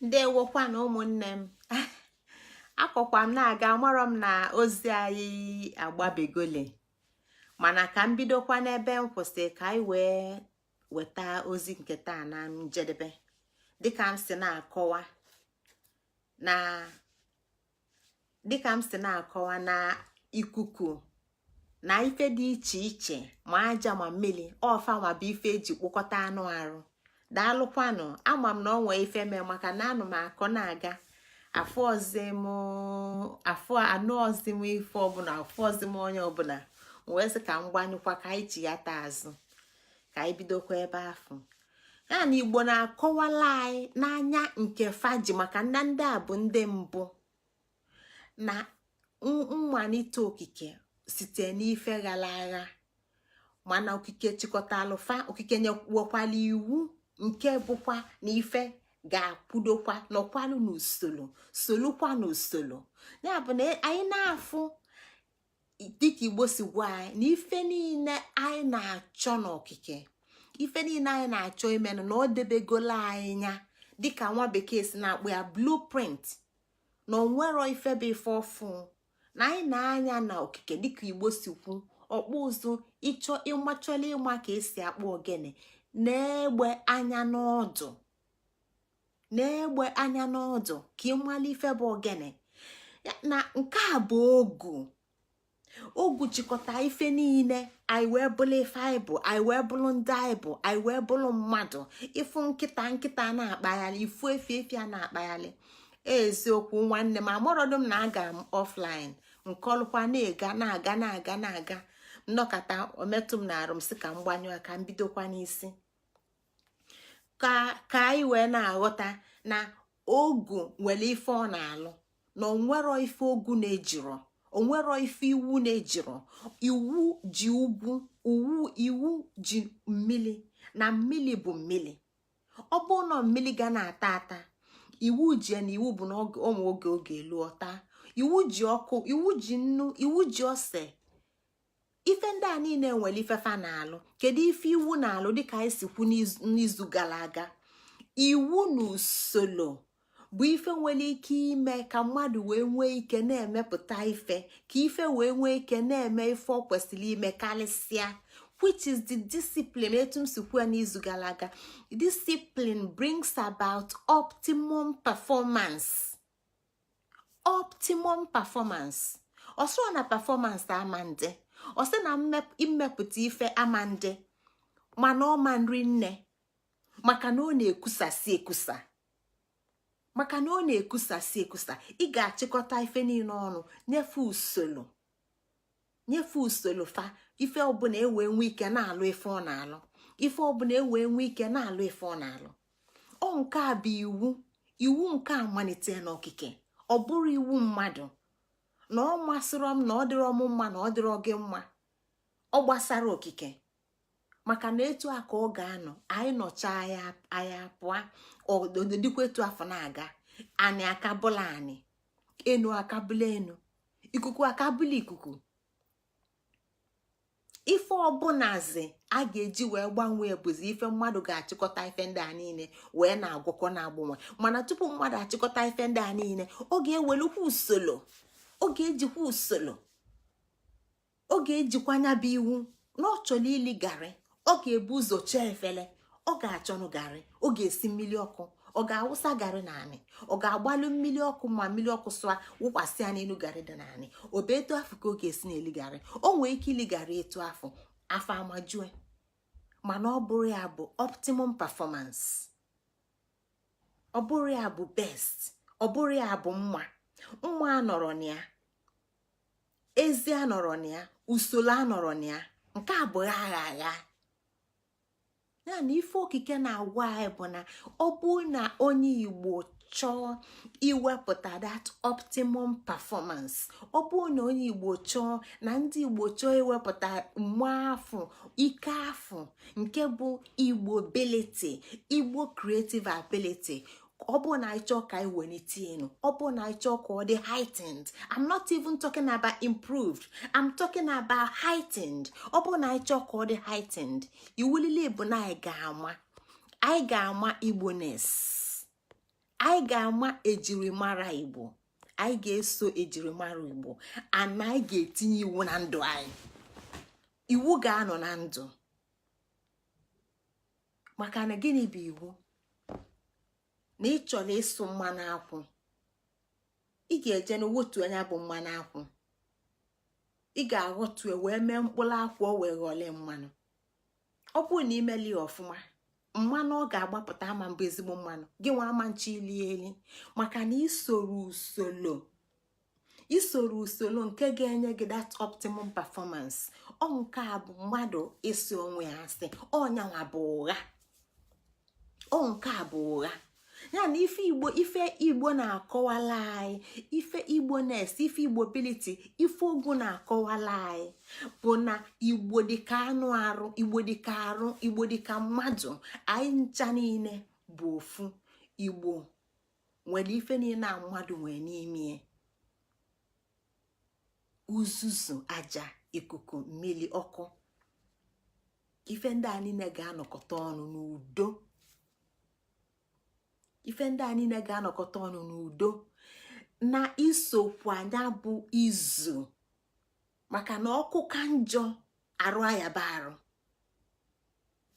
ndewokwa na ụmụnne m akọkwa m na-aga amarọ m na ozi anyị agbabegole mana ka m bidokwa n'ebe m kwụsị ka anyị wee weta ozi nke taa na njedebe dịka m si na-akọwa na ikuku na ife dị iche iche ma aja ma mmiri ọfa ma bụ ife eji kpụkọta anụ arụ. Daalụkwanụ, ama m na ọ nwee ife mee maka na anụ m akọ na-aga afọ anụ ọzim ife ọbụla afọ ọzim onye ọbụla wee sị ka m gbanyụkwa ka anyị chi ya taa azụ ka anyị bidokwa ebe afọ ya na Igbo na-akọwala anyị n'anya nke faji maka na ndị a bụ ndị mbụ na mmalite okike site n'ife ghara agha mana okike chịkọtalụfa okike nyewekwala iwu nke bụkwa na ife ga-akwudokwa nọkwalụ n'usoro solukwa n'usoro ya bụ na anyị na-afụ dịka Igbo si gwa anyị na ife niile anyị na-achọ n'okike ife niile anyị na-achọ imenụ na ọ debegolo anyị nya dịka nwa bekee si na-akpọ ya blueprint na onwero ife bụ ife ọfụ na anyị na-anya na okike dịka Igbo si kwu ọkpụ ụzụ ịchọ ịmachọla ịma ka esi akpọ ogene na-egbe anya n'ọdụ ka ịmala ife bụ ogene na nke a bụ ogu chịkọta ife niile anyị wee bụrụ ife anyị bụ anyị wee bụrụ ndị anyị bụ anyị wee bụrụ mmadụ ịfụ nkịta na-akpaghalị ifu efi a na-akpaghalị eziokwu nwanne m amụrọdụ m na aga m offline nkọlụkwa na-aga nnọkọta ometụ m na-arụ m sị ka m gbanyụ aka m bidokwa n'isi ka anyị wee na-aghọta na ogu nwere ife ọ na-alụ na onwero ife ogu na-ejiro onwero ife iwu na-ejiro iwu ji ugwu iwu ji mmili na mmili bụ mmili ọ bụ na mmili ga na-ata iwu ji na iwu bụ na ụmụ oge elu ọta iwu ji ọkụ iwu ji nnu iwu ji ose ife ndị a niile nwere ifefa na-alụ kedu ife iwu na-alụ dịka anyị si kwu n'izu gara aga iwu na usoro bụ ife nwere ike ime ka mmadụ wee nwee ike na-emepụta ife ka ife wee nwee ike na-eme ife ọ kwesịrị ime karịsịa which is the discipline etu m si kwuo n'izu gara aga. Discipline brings about optimum performance ọsọ na performance ama ndị ọsị na mmepụta ife ama ndị mana ọma nri nne maka na ọ na-ekusasị ekusa ị ga-achịkọta ife niile ọnụ nyefe usoro fa ife ọbụla ewee nwee ike na-alụ ife ọ na-alụ ife ọbụla ewee nwee ike na-alụ ife ọ na-alụ ọ nke a bụ iwu nke a malite n'okike ọ bụrụ iwu mmadụ na ọ masịrọ m na ọ dịrọ m mma na ọ dịrọ gị mma ọ gbasara okike maka na etu a ka ọ ga-anọ anyị nọcha anya pụọ ọdịdịkwa etu afọ na-aga anyị akabụla anyị enu akabụla enu ikuku akabụla ikuku ife ọbụnazi a ga-eji wee gbanwee bụzi ife mmadụ ga-achịkọta ife ndị a niile wee na-agwụkọ na-agbanwe mana tupu mmadụ achịkọta ife ndị a niile ọ ga-ewelukwa usoro ọ ga-ejikwa usoro ọ ga-ejikwanya bụ iwu na ọ chọrọ ili garị ọ ga-ebu ụzọ chọọ efele ọ ga-achọnụ garị ọ ga-esi mmiri ọkụ ọ ga-awụsa garị naanị ọ ga-agbalụ mmiri ọkụ ma mmiri ọkụ sụa wụkwasị ya n'elu garị dị naanị obe etu afọ ka ọ ga-esi na-eli garị o nwee ike ili garị etu afọ amajue mana ọ bụrụ ya bụ optimum performance ọ bụrụ ya bụ best ọ bụrụ ya bụ mma anọrọ na ya ezi anọrọ na ya usoro anọrọ na ya nke a bụ agha ya na ife okike na-agwa anyị bụ na ọ bụ na onye Igbo chọọ iwepụta that optimum performance ọ bụ na onye Igbo chọọ na ndị Igbo chọọ iwepụta mmụọ afọ ike afọ nke bụ Igbo ability Igbo creative ability ọ bụ na anyị chọọ ka anyị welite enu ọ bụ na anyị chọọ ka ọ dị heightened. I'm not even talking about improved, I'm talking about heightened. Ọ bụ na anyị chọọ ka ọ dị heightened iwulile bụ na anyị ga-ama Igbo-ness anyị ga-ama ejirimara Igbo, anyị ga-eso ejirimara Igbo, ana anyị ga-etinye iwu na ndụ anyị. Iwu ga-anọ na ndụ. maka na gịnị bụ iwu? Na ị chọrọ ịsụ mmanụ akwụ, ị ga-eje na wotu anya bụ mmanụ akwụ, ị ga-aghọtu wee mee mkpụrụ akwụ o wee ghọlie mmanụ. Ọ bụrụ na imeli ya ọfụma, mmanụ ọ ga-agbapụta ama mbụ ezigbo mmanụ, gị nwa ama nchi ili eli, maka na isoro usoro nke ga-enye gị that optimum performance. Ọ nke a bụ mmadụ isi onwe ya asị ọnyanwa bụ ụgha. Ọ nke a bụ ụgha. Ya na ife Igbo na-akọwala anyị, ife Igbo na-esi, ife Igbo ability, ife ogu na-akọwala anyị bụ na Igbo dịka anụ arụ, Igbo dịka arụ, Igbo dịka mmadụ, anyị ncha niile bụ ofu. Igbo nwere ife niile na mmadụ nwere n'ime uzuzu, aja, ikuku, mmiri, ọkụ. Ife ndị a niile ga-anọkọta ọnụ n'udo. Ife ndị a niile ga-anọkọta ọnụ n'udo na isokwu anya bụ izu, maka na ọkụ ka njọ arụ ayaba arụ.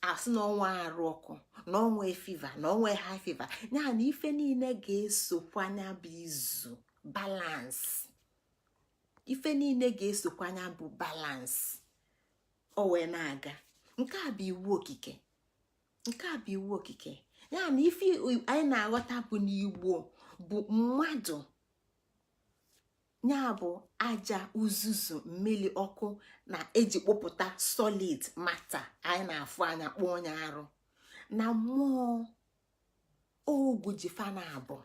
Asị na ọnwa arụ ọkụ, na ọnwa fiva, na ọnwa high fever. Ya na ife niile ga-esokwu anya bụ izu, balance. Ife niile ga-esokwu anya bụ balance. O wee na-aga. Nke a bụ iwu okike. Nke a bụ iwu okike. Ya na ife anyị na-aghọta bụ n'Igbo bụ mmadụ, ya bụ aja, uzuzu, mmiri, ọkụ na-eji kpụpụta solid matter anyị na-afụ anya kpọọ onye arụ. Na mmụọ ogwu ji fa na abụ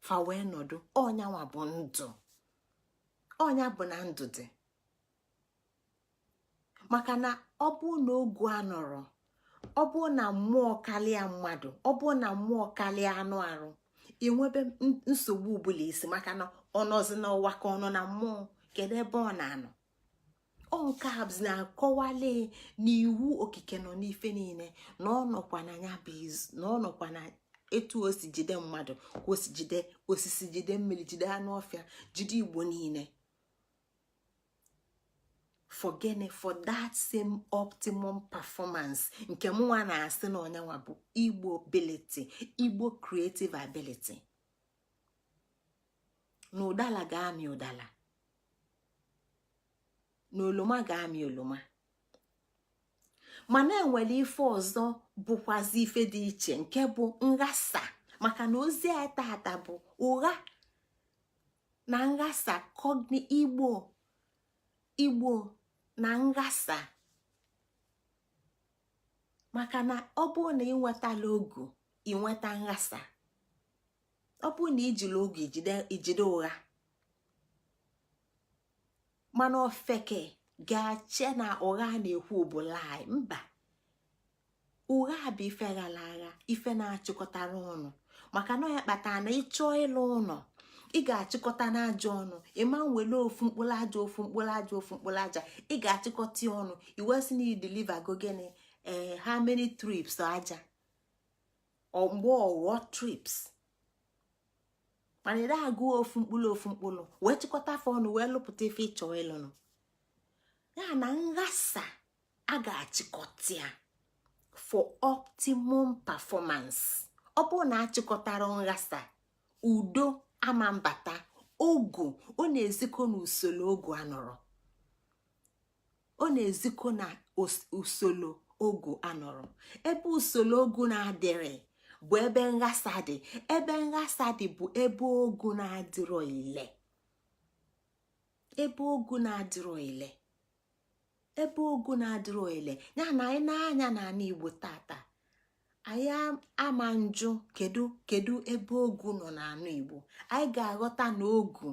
fa wee nọdụ, ọnyanwa bụ ndụ. Ọnya bụ na ndụ dị. Maka na ọ bụ na ogu anọrọ, ọ bụ na mmụọ karịa mmadụ, ọ bụ na mmụọ karịa anụ arụ, enwebe nsogbu ọbụla isi, maka na ọ nọzi n'ụwa ka ọ nọ na mmụọ. Kedu ebe ọ na-anọ? Ọ nke a na-akọwale n'iwu okike nọ n'ife niile, na ọ nọkwa na ya bụ izu, na ọ nọkwa na etu o si jide mmadụ, ka o si jide osisi, jide mmiri, jide anụ ọfịa, jide Igbo niile. For gịnị? For that same optimum performance nke mụnwa na-asị na ọnyanwa bụ Igbo ability, Igbo creative ability. Na ụdala ga-amị ụdala, na oloma ga-amị oloma. Mana enwere ife ọzọ bụkwazi ife dị iche, nke bụ nghasa. Maka na ozi a tata bụ ụgha na nghasa. Igbo na nghasa. Maka na ọ bụrụ na ịnwetala ogu, ịnweta nghasa. Ọ bụrụ na ijiri ogu ijide ụgha. Mana ofeke ga-ache na ụgha na-ekwu bụ lie. Mba, ụgha bụ ife ghala agha, ife na-achịkọtara ọnụ. Maka na ya kpatara na ịchọọ ịlụ ụlọ, ị ga-achịkọta n'aja ọnụ. Ịma nwere ofu mkpụrụ aja, ofu mkpụrụ aja, ofu mkpụrụ aja, ị ga-achịkọta ọnụ. Iwesi na ideliver go gịnị how many trips aja, mgbe ọghọ trips. Mana ị na-agụ ofu mkpụrụ wee chịkọta afọ ọnụ wee lụpụta ife ịchọ ịlụnụ. Ya na nghasa a ga-achịkọta ya for optimum performance. Ọ bụrụ na achịkọtara nghasa, udo ama mbata. Ogu ọ na-ezikọ n'usoro ogu anọrọ, ọ na-ezikọ na usoro ogu anọrọ. Ebe usoro ogu na-adịrị bụ ebe nghasa dị. Ebe nghasa dị bụ ebe ogu na-adịrọ ile. Ebe ogu na-adịrọ ile. Ebe ogu na-adịrọ ile. Ya na anyị na-anya n'ala Igbo tata, anyị ama njụ kedu ebe ogu nọ n'ala Igbo. Anyị ga-aghọta na ogu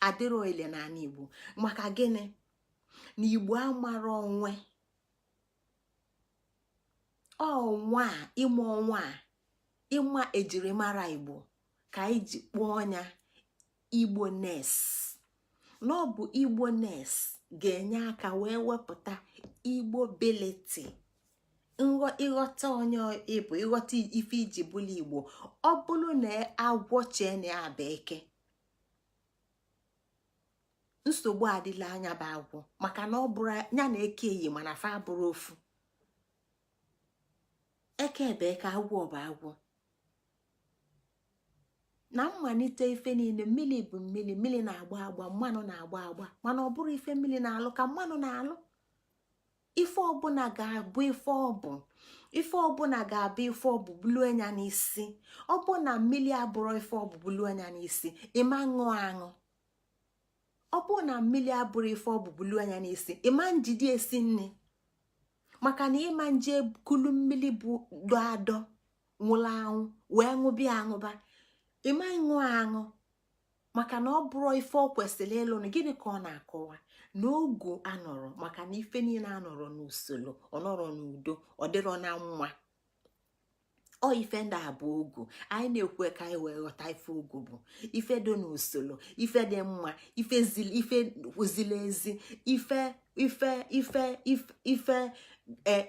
adịrọ ile n'ala Igbo. Maka gịnị? Na Igbo amara onwe. Ọnwa ịma ọnwa ịma ejirimara Igbo ka anyị ji kpọọ ọnya Igbo-ness. Na ọ bụ Igbo-ness ga-enye aka wee wepụta Igbo ability, ịghọta onye ịbụ, ịghọta ife iji bụla Igbo. Ọ bụrụ na agwọ chee na ya bụ eke, nsogbu adịla anya bụ agwọ, maka na ọ bụrụ ya na eke yi mana fa bụrụ ofu. Eke bụ eke, agwọ bụ agwọ. Na mmalite ife niile, mmiri bụ mmiri, mmiri na-agba agba, mmanụ na-agba agba, mana ọ bụrụ ife mmiri na-alụ ka mmanụ na-alụ. Ife ọbụla ga-abụ ife ọbụ, ife ọbụla ga-abụ ife ọbụ bulu anya n'isi. Ọ bụ na mmiri abụrụ ife ọbụ bulu anya n'isi, ịma ṅụọ aṅụ. Ọ bụ na mmiri abụrụ ife ọbụ bulu anya n'isi, ịma njide esi nne. Maka na ịma nje kulu mmiri bụ do adọ nwụrụ anwụ wee ṅụbịa aṅụba, ịma ṅụọ aṅụ. Maka na ọ bụrụ ife ọ kwesịrị ịlụ, na gịnị ka ọ na-akọwa? N'ogu anọrọ, maka na ife niile anọrọ n'usoro, ọ nọrọ n'udo, ọ dịrọ na mma. Ọ ife ndị a bụ ogu. Anyị na-ekwe ka anyị wee ghọta ife ogu bụ ife dị n'usoro, ife dị mma, ife zili ezi, ife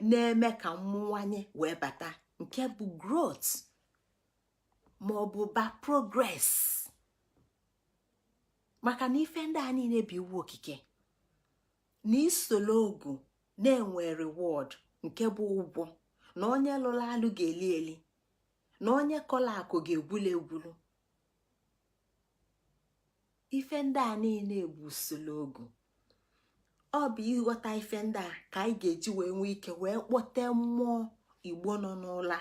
na-eme ka mmụwanye wee bata, nke bụ growth ma ọ bụ ba progress. Maka na ife ndị a niile bụ iwu okike, na isolo ogu na-enwe reward, nke bụ ụgwọ, na onye lụrụ alụ ga-eli eli, na onye kọla akụ ga-egwulu egwulu. Ife ndị a niile bụ usoro ogu. Ọ bụ ịghọta ife ndị a ka anyị ga-eji wee nwee ike wee kpọte mmụọ Igbo nọ n'ụla,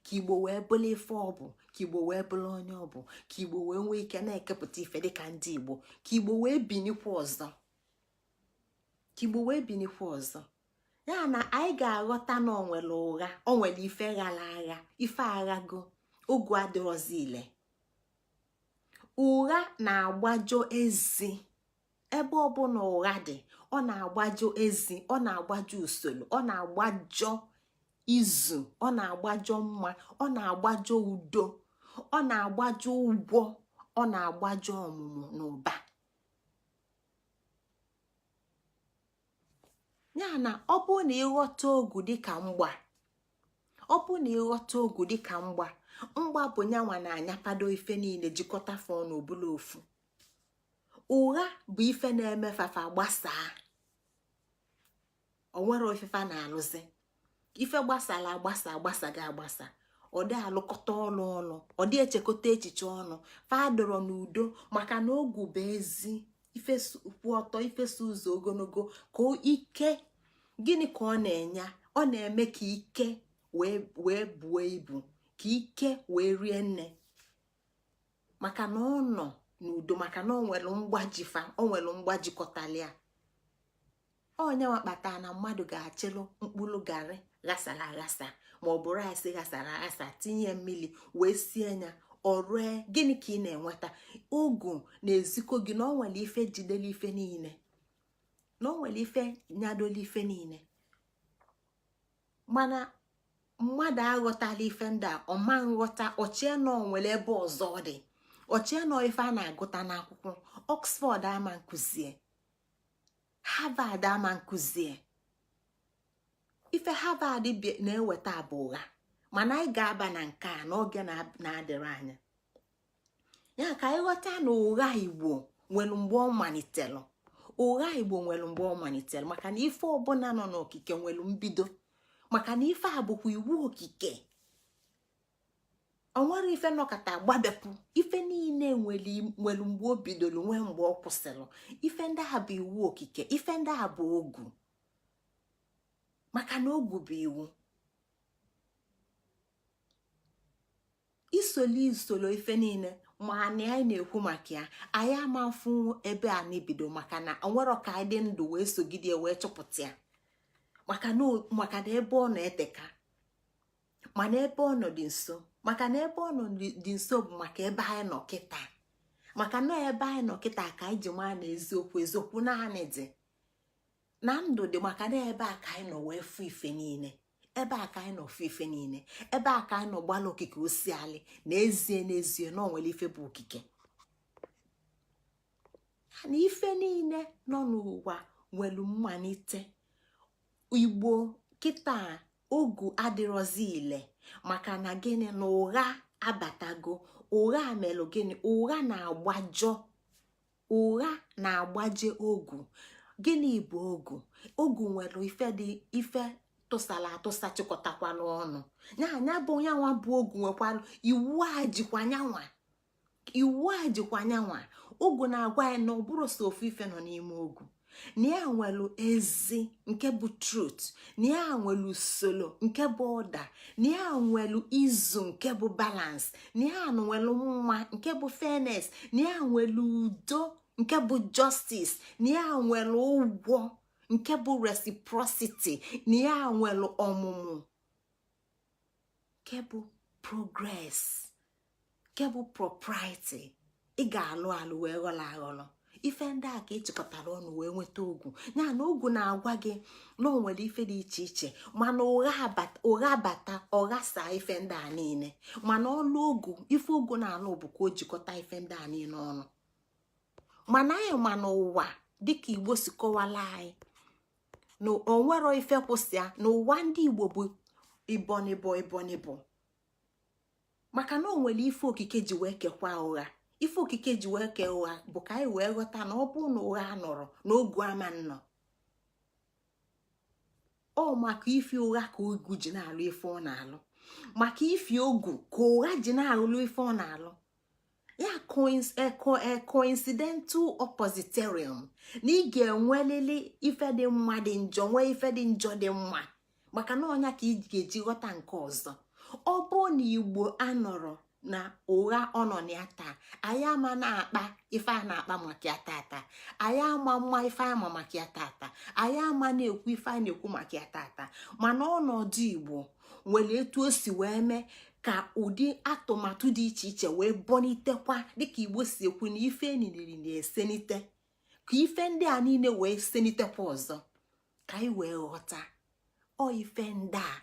ka Igbo wee bụrụ ife ọ bụ, ka Igbo wee bụrụ onye ọ bụ, ka Igbo wee nwee ike na-ekepụta ife dịka ndị Igbo, ka Igbo wee binikwa ọzọ, ka Igbo wee binikwa ọzọ. Ya na anyị ga-aghọta na onwere ụgha, onwere ife ghara agha, ife aghago, ogu adịrọzi ile. Ụgha na-agbajo ezi. Ebe ọbụla ụgha dị, ọ na-agbajo ezi, ọ na-agbajo usoro, ọ na-agbajọ izu, ọ na-agbajọ mma, ọ na-agbajọ udo, ọ na-agbajọ ụgwọ, ọ na-agbajọ ọmụmụ na ụba. Ya na ọ bụ na ịghọta ogu dịka mgba, ọ bụ na ịghọta ogu dịka mgba, mgba bụ nyanwa na-anyapado ife niile, jikọta fọ n'obula ofu. Ụgha bụ ife na-eme fafa gbasaa, o nwere ofefa na-alụzi. Ife gbasara agbasa, agbasa ga-agbasa, ọ dị alụkọta ọnụ ọnụ, ọ dị echekọta echiche ọnụ, fadọrọ n'udo. Maka na ogu bụ ezi ife kwụ ọtọ, ifeso ụzọ ogologo, ka ike. Gịnị ka ọ na-enye? Ọ na-eme ka ike wee buo ibu, ka ike wee rie nne. Maka na ọ nọ n'udo, maka na o nwere mgbajifa, o nwere mgbajikọtalia. Onye wakpata na mmadụ ga-achịlụ mkpụrụ garị ghasara aghasa, ma ọ bụ rice ghasara aghasa, tinye mmiri wee sie ya, ọ rue. Gịnị ka ị na-enweta? Ogu na-ezikọ gị na o nwere ife jidere ife niile, na o nwere ife nyadolu ife niile. Mana mmadụ aghọtala ife ndị a, ọma nghọta, ochie na o nwere ebe ọzọ dị, ochie na ife a na-agụta n'akwụkwọ. Oxford ama nkụzie, Harvard ama nkụzie. Ife Harvard na-eweta bụ ụgha, mana anyị ga-aba na nke a n'oge na-adịrị anya. Ya ka anyị ghọta na ụgha Igbo nwere mgbe ọ malitere. Ụgha Igbo nwere mgbe ọ malitere, maka na ife ọbụla nọ n'okike nwere mbido. Maka na ife a bụkwa iwu okike. O nwere ife nọkọta gbadepụ, ife niile nwere mgbe o bidoro, nwee mgbe ọ kwụsịrị. Ife ndị a bụ iwu okike, ife ndị a bụ ogu. Maka na ogu bụ iwu. Isolo ife niile, ma anyị na-ekwu maka ya, anyị ama mfu ebe a na-ebido, maka na o nwere ka anyị dị ndụ wee sogide wee chọpụta ya. Maka na ebe ọ na-eteka, mana ebe ọ nọ dị nso. Maka na ebe ọ nọ dị nso bụ maka ebe anyị nọ kịta. Maka na ebe anyị nọ kịta ka anyị ji maa na eziokwu naanị dị na ndụ dị. Maka na ebe a ka anyị nọ wee fụ ife niile, ebe a ka anyị nọ fụ ife niile, ebe a ka anyị nọ gbala okike osialị na n'ezie na onwere ife bụ okike. Na ife niile nọ n'ụwa nwere mmalite. Igbo kịta ogu adịrọzi ile maka na gịnị na ụgha abatago. ụgha melụ gịnị? ụgha na-agbaje ogu. gịnị bụ ogu? ogu nwere ife tụsala atụsa chịkọtakwa n'ọnụ. nya bụ nyanwa bụ ogu nwekwalụ iwu a jikwa nyanwa. ogu na-agwa ya na ụbụrụ so ofu ife nọ n'ime ogu, na ya nwelu ezi nke bụ truth, na ya nwelu usoro nke bụ ọda, na ya nwelu izu nke bụ balance, na ya nwelu mma nke bụ fairness, na ya nwelu udo nke bụ justice, na ya nwelu ụgwọ nke bụ reciprocity, na ya nwelu ọmụmụ nke bụ progress, nke bụ propriety. ị ga-alụ wee ghọrọ aghọrọ. ife ndị a ka ịchịkọtara ọnụ wee nweta ogu. ya na ogu na-agwa gị na o nwere ife dị iche iche, mana ụgha bata ọghasa ife ndị a niile. mana ọlụ ogu, ife ogu na-alụ bụ ka o jikọta ife ndị a niile ọnụ. mana anyị ma n'ụwa dịka Igbo si kọwala anyị na onwero ife kwụsịa n'ụwa ndị Igbo bụ ibonibo, maka na o nwere ife okike ji wee kekwa ụgha. ife okike ji wee kee ụgha bụ ka anyị wee ghọta na ọ bụ na ụgha nọrọ n'ogu ama nnọ. ọ maka ife ụgha ka ogu ji na-alụ ife ọ na-alụ, maka ife ogu ka ụgha ji na-alụ ife ọ na-alụ. ya coincidental oppositerium, na ị ga-enwelili ife dị mma dị njọ nwee ife dị njọ dị mma, maka na ọnya ka ị ga-eji ghọta nke ọzọ. ọ bụ na Igbo anọrọ na ụgha ọ nọ na ya taa, anyị ama na-akpa ife a na-akpa maka ya tata, anyị ama mma ife ama maka ya tata, anyị ama na-ekwu ife a na-ekwu maka ya tata. mana ọnọdụ Igbo nwere etu o si wee mee ka ụdị atụmatụ dị iche iche wee bọnitekwa, dịka Igbo si ekwu na ife eniriri na-esenite, ka ife ndị a niile wee senitekwa ọzọ, ka anyị wee ghọta ife ndị a,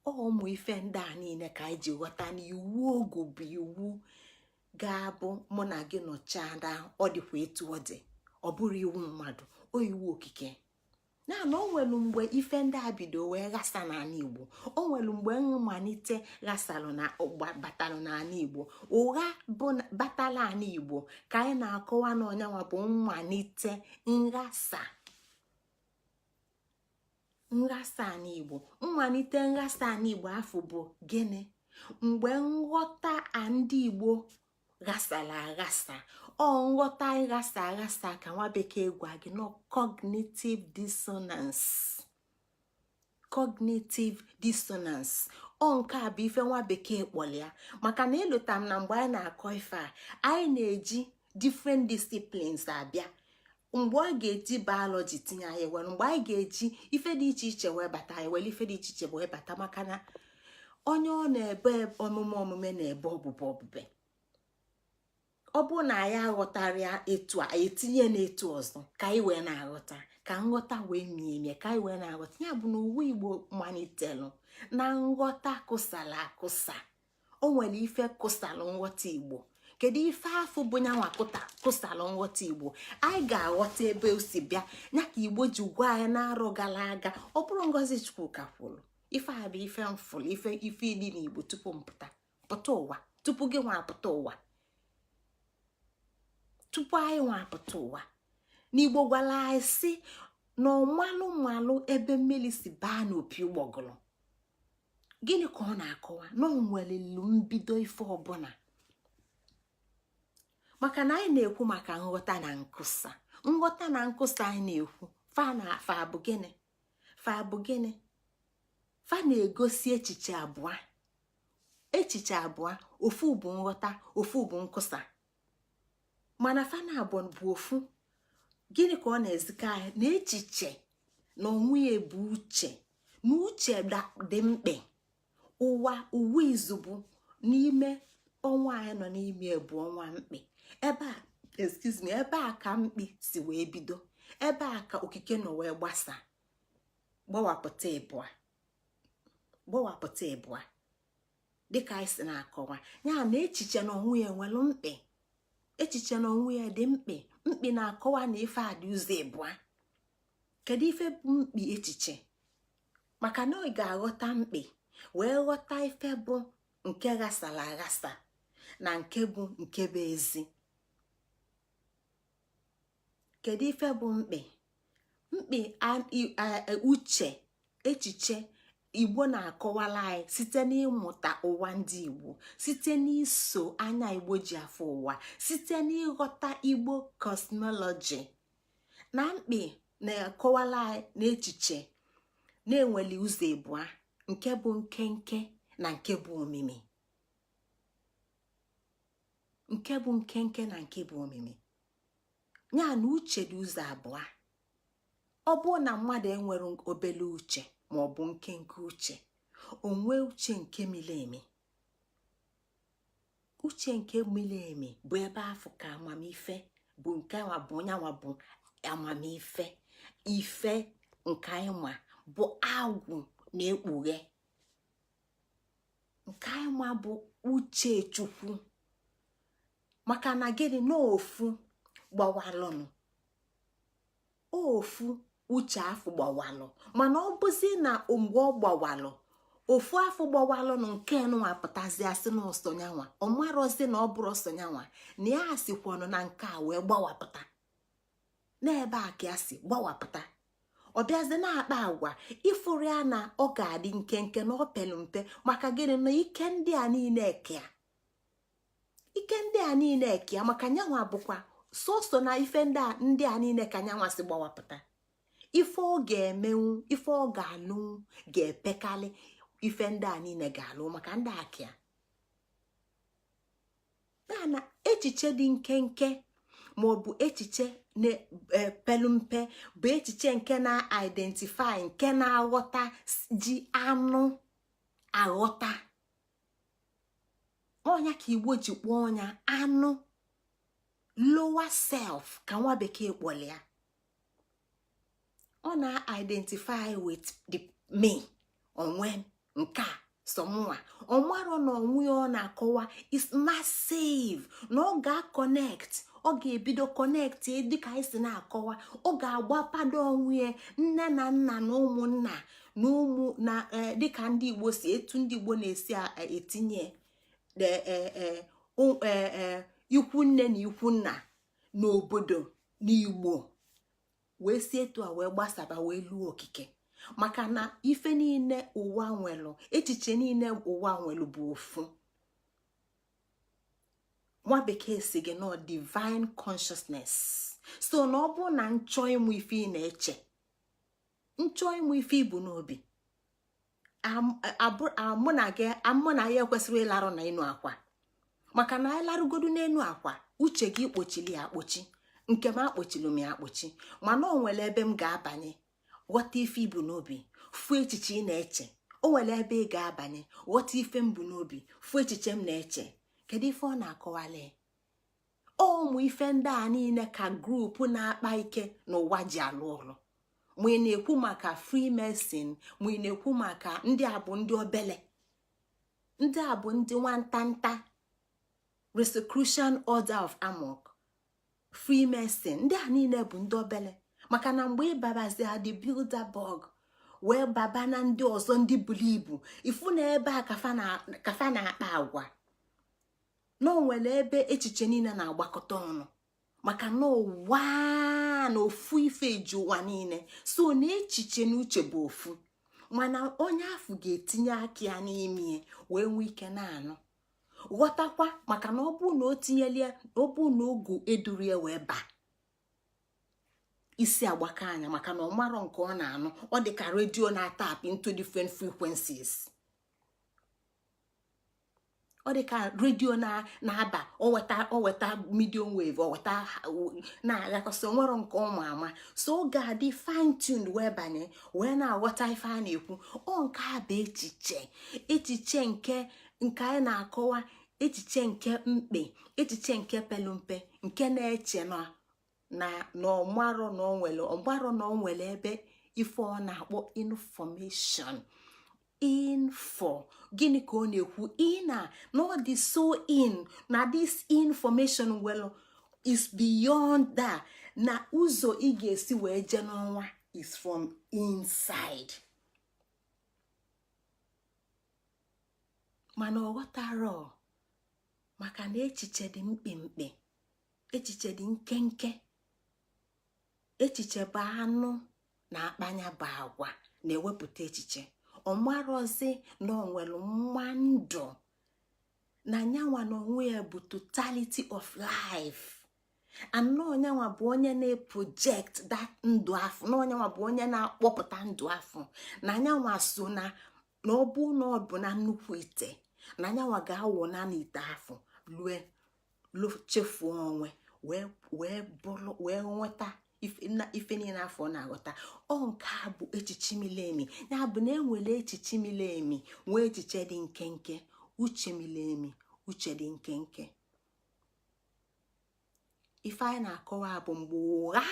ụmụ ife ndị a niile ka anyị ji ghọta na iwu ogu bụ iwu ga-abụ mụ na gị nọchaa na ọ dịkwa etu ọ dị. ọ bụrụ iwu mmadụ, iwu okike. na o nwelu mgbe ife ndị a bido wee ghasa n'ala Igbo. o nwelu mgbe mmalite ghasalụ na batalụ n'ala Igbo. ụgha bụ batala ala Igbo ka anyị na-akọwa na ọnyanwa bụ mmalite nghasa n'Igbo. mmalite nghasa n'Igbo afọ bụ gịnị? mgbe nghọta ndị Igbo ghasara aghasa. nghọta ịghasa aghasa ka nwa bekee gwa gị no cognitive dissonance. nke a bụ ife nwa bekee kpọrọ ya, maka na ịlụta m na mgbe anyị na-akọ ife a, anyị na-eji different disciplines abịa. mgbe ọ ga-eji biology tinye anyị were, mgbe anyị ga-eji ife dị iche iche wee bata anyị were ife dị iche iche wee bata, maka na onye ọ na-ebe omume na-ebe ọbụbe. ọ bụrụ na anyị aghọtara ya etu a, etinye n'etu ọzọ ka anyị wee na-aghọta, ka nghọta wee mie ka anyị wee na-aghọta. ya bụ na uwe Igbo malitelụ na nghọta kụsala akụsa. o nwere ife kụsalụ nghọta Igbo. kedu ife afọ bụ nyanwa kụsalụ nghọta Igbo? anyị ga-aghọta ebe o si bịa. ya ka Igbo ji gwa anyị na-arọ gara aga. ọ bụrụ Ngozi Chukwuka kwuru ife a bụ ife mfụlụ, ife ịdị n'Igbo tupu pụta ụwa, tupu gị nwa apụta ụwa, tupu anyị nwa apụta ụwa. n'Igbo gwara anyị si na ọmalụ ebe mmiri si baa n'opi ụgbọgụrụ. gịnị ka ọ na-akọwa? na o nwere mbido ife ọbụla. maka na anyị na-ekwu maka nghọta na nkụsa. anyị na-ekwu fa bụ gịnị? fa na-egosi echiche abụọ. ofu bụ nghọta, ofu bụ nkụsa, mana fa na-abụọ bụ ofu. gịnị ka ọ na-ezikọ anyị? na echiche na onwe ya bụ uche, na uche dị mkpa. uwe izu bụ n'ime ọnwa anyị nọ n'ime bụ ọnwa mkpi. ebe a ka mkpi si wee bido. ebe a ka okike nọ wee gbawapụta ịbụa dịka anyị si na-akọwa. ya na echiche na onwe ya nwere mkpi. echiche na onwe ya dị mkpi na-akọwa na ife a dị ụzọ ịbụa. kedu ife bụ mkpi echiche? maka na ị ga-aghọta mkpi wee ghọta ife bụ nke ghasara aghasa na nke bụ ezi. kedu ife bụ mkpi uche echiche Igbo na-akọwala anyị site n'ịmụta ụwa ndị Igbo, site n'iso anya Igbo ji afọ ụwa, site n'ịghọta Igbo cosmology. Na mkpi na-akọwala anyị n'echiche na-enweli ụzọ abụọ, nke bụ nkenke na nke bụ omimi. nke bụ nkenke na nke bụ omimi ya na uche dị ụzọ abụọ. ọ bụrụ na mmadụ enwere obele uche ma ọ bụ nkenke uche, onwe uche nke mili emi. uche nke mili emi bụ ebe afọ ka amamife bụ nke nwa bụ onyanwa bụ amamife ife nke ịma bụ agwụ na-ekpughe. nke ịma bụ uche Chukwu, maka na gịnị na ofu gbawalụnụ, ofu uche afọ gbawalụ, mana ọ bụzi na mgbe ọ gbawalụ ofu afọ gbawalụnụ nke nwa pụtazi asị na ọsọnyanwa ọ marozi na ọ bụrụ ọsọnyanwa na ya sikwanụ na nke a wee gbawapụta n'ebe a ka ya si gbawapụta. ọ bịazi na-akpa agwa ifuru ya na ọ ga-adị nkenke na ọ pelu mpe, maka gịnị na ike ndị a niile ekea, ike ndị a niile ekea maka nyanwa bụkwa soso na ife ndị a niile ka nyanwa si gbawapụta. ife ọ ga-emenwu, ife ọ ga-alụnwu ga-epekalị ife ndị a niile ga-alụ maka ndị akịa. na echiche dị nkenke ma ọ bụ echiche na-epelu mpe bụ echiche nke na-identify, nke na-aghọta ji anụ aghọta. ọnya ka Igbo ji kpọọ ọnya anụ, lower self ka nwa bekee kpọrọ ya. ọ na-identify with the me, onwe nke a sọmụnwa. ọmarọ na onwe ọ na-akọwa is massive, na ọ ga-connect, ọ ga-ebido connect dịka anyị si na-akọwa. ọ ga-agbapado onwe nne na nna na ụmụnna na ụmụ na dịka ndị Igbo si etu ndị Igbo na-esi etinye ikwu nne na ikwu nna n'obodo n'Igbo, wee si etu a wee gbasaba wee luo okike. maka na ife niile ụwa nwelu, echiche niile ụwa nwelu bụ ofu. nwa bekee si gị nọ divine consciousness. so na ọ bụ na nchọ ịmụ ife ị na-eche, nchọ ịmụ ife ibu n'obi, mụ na ya ekwesịrị ịlarụ na ịnụ akwa, maka na anyị larụgodu n'enu akwa uche gị kpochili ya akpochi, nke m akpochilu m ya akpochi, mana o nwere ebe m ga-abanye ghọta ife ibu n'obi, fụ echiche ị na-eche. o nwere ebe ị ga-abanye ghọta ife m bụ n'obi, fụ echiche m na-eche. kedu ife ọ na-akọwali? ụmụ ife ndị a niile ka grupu na-akpa ike n'ụwa ji alụ ọrụ. ma ị na-ekwu maka Freemason, ma ị na-ekwu maka ndị a bụ ndị obele, ndị a bụ ndị nwantanta, Rosicrucian Order of Amok, Freemason, ndị a niile bụ ndị obele. maka na mgbe ị babazi adị Bilderberg wee baba na ndị ọzọ ndị buru ibu, ifu na ebe a kafa na-akpa agwa na onwere ebe echiche niile na-agbakọta ọnụ, maka na ụwa na ofu ife eji ụwa niile. so na echiche na uche bụ ofu, mana onye afụ ga-etinye aka ya n'ime wee nwee ike na-anụ ghọtakwa. maka na ọ bụ na o tinyelie, ọ bụ na ogu edurie wee baa isi agbaka anya, maka na ọ marọ nke ọ na-anụ. ọ dị ka redio na-atap into different frequencies. ọ dị ka redio na-aba, o weta medium wave, o weta na-agakọsị, nwere nke ụmụ ama. so ọ ga-adị fine tuned wee banye wee na-aghọta ife a na-ekwu. ọ nke a bụ echiche nke anyị na-akọwa, echiche nke mkpe, echiche nke pelu mpe, nke na-eche na ọmarọ na o nwere ebe ife ọ na-akpọ information. info gịnị ka ọ na-ekwu? ina na ọ dị so in na this information well is beyond that, na ụzọ ị ga-esi wee je n'ọnwa is from inside. mana ọ ghọtara maka na echiche dị mkpimkpi, echiche dị nkenke, echiche bụ anụ na akpanya bụ agwa na-ewepụta echiche. Ọ marozi na ọ nwere mma ndụ na nyanwa na onwe ya bụ totality of life. Anọ nyanwa bụ onye na-project that ndụ afọ, na onyanwa bụ onye na-akpọpụta ndụ afọ, na nyanwa so na ọ bụ na ọ bụ na nnukwu ite, na nyanwa ga-awụ na n'ite afọ chefuo onwe wee nweta ife niile afọ na-aghọta. Ọ nke a bụ echiche mili emi. Ya bụ na enwere echiche mili emi nwee echiche dị nkenke, uche mili emi, uche dị nkenke. Ife anyị na-akọwa bụ mgbe ụgha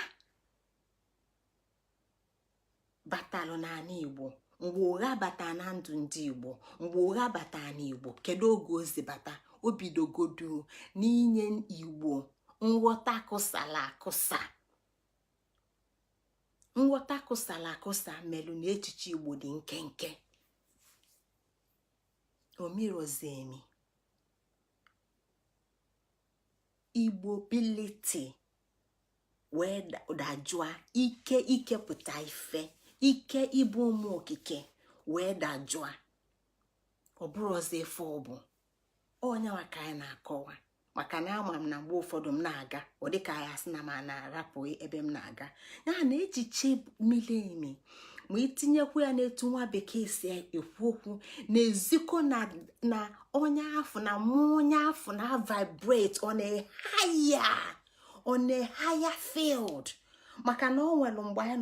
batalụ n'ala Igbo, mgbe ụgha bata na ndụ ndị Igbo, mgbe ụgha bata n'Igbo, kedu oge ozi bata? O bidogodu n'inye Igbo nghọta kụsala akụsa. Nghọta kụsala akụsa melụ na echiche Igbo dị nkenke. Omirozemi Igbo biliti wee dajụa, ike ikepụta ife, ike ịbụ ụmụ okike wee dajụa. Ọ bụrụ ọzọ efe ọ bụ onyenwa ka anyị na-akọwa, maka na ama m na mgbe ụfọdụ m na-aga ọ dịka anyị asị na m na-arapụ ebe m na-aga. Ya na echiche mili emi ma itinyekwu ya n'etu nwa bekee si ekwu okwu na-ezikọ na onye afọ na mmụọ onye afọ na vibrate on a higher field. Maka na o nwere mgbe anyị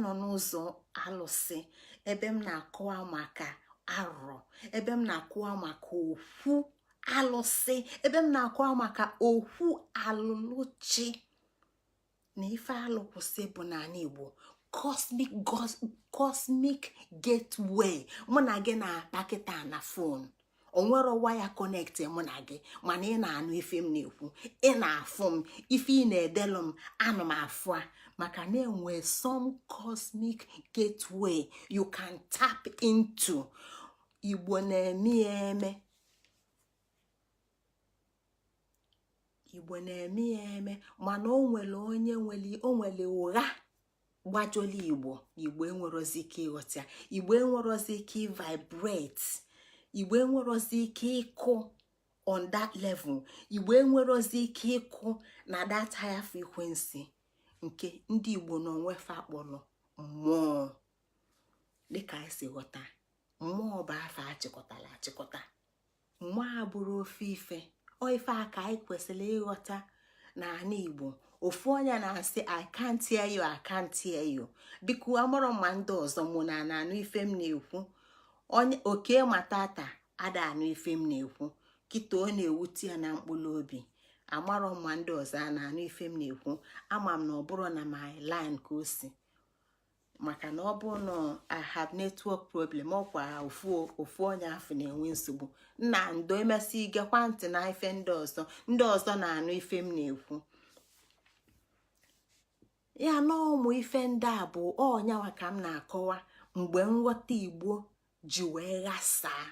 nọ n'ụzọ alụsị, ebe m na-akọwa maka arọ, ebe m na-akọwa maka okwu alụsị, ebe m na-akọwa maka okwu alụlụchi na ife alụkwụsị bụ n'ala Igbo cosmic gateway. Mụ na gị na-akpakịta na fon, onwero waya kọnekti mụ na gị, mana ị na-anụ ife m na-ekwu, ị na-afụ m, ife ị na-edelụ m anụ m afụ a, maka na enwe some cosmic gateway you can tap into. Igbo na-eme ya eme, Igbo na-eme ya eme, mana o nwere onye nwere ụgha gbajọli Igbo. Igbo enwerozi ike ịghọta, Igbo enwerozi ike vibrate, Igbo enwerozi ike ịkụ on that level, Igbo enwerozi ike ịkụ na that higher frequency nke ndị Igbo n'onwefe akpọrọ mmụọ. Dịka anyị si ghọta, mmụọ bụ afa achịkọtala achịkọta. Mmụọ abụrụ ofe ife, ọ ife a ka anyị kwesịrị ịghọta n'ala Igbo. Ofu onye na-asị I can't hear you, I can't hear you. Biko amụrụ ma ndị ọzọ mụ na anụ ife m na-ekwu. Onye oke matata ada anụ ife m na-ekwu, kịta ọ na-ewute ya na mkpụrụ obi. Amarọ ma ndị ọzọ a na-anụ ife m na-ekwu. Ama m na ọ bụrụ na my line ka o si, maka na ọ bụ na I have network problem, ọkwa ofu onye afọ na-enwe nsogbu. Nna ndo emesi igekwa ntị na ife ndị ọzọ na-anụ ife m na-ekwu. Ya na ụmụ ife ndị a bụ ọnyanwa ka m na-akọwa mgbe nghọta Igbo ji wee ghasaa,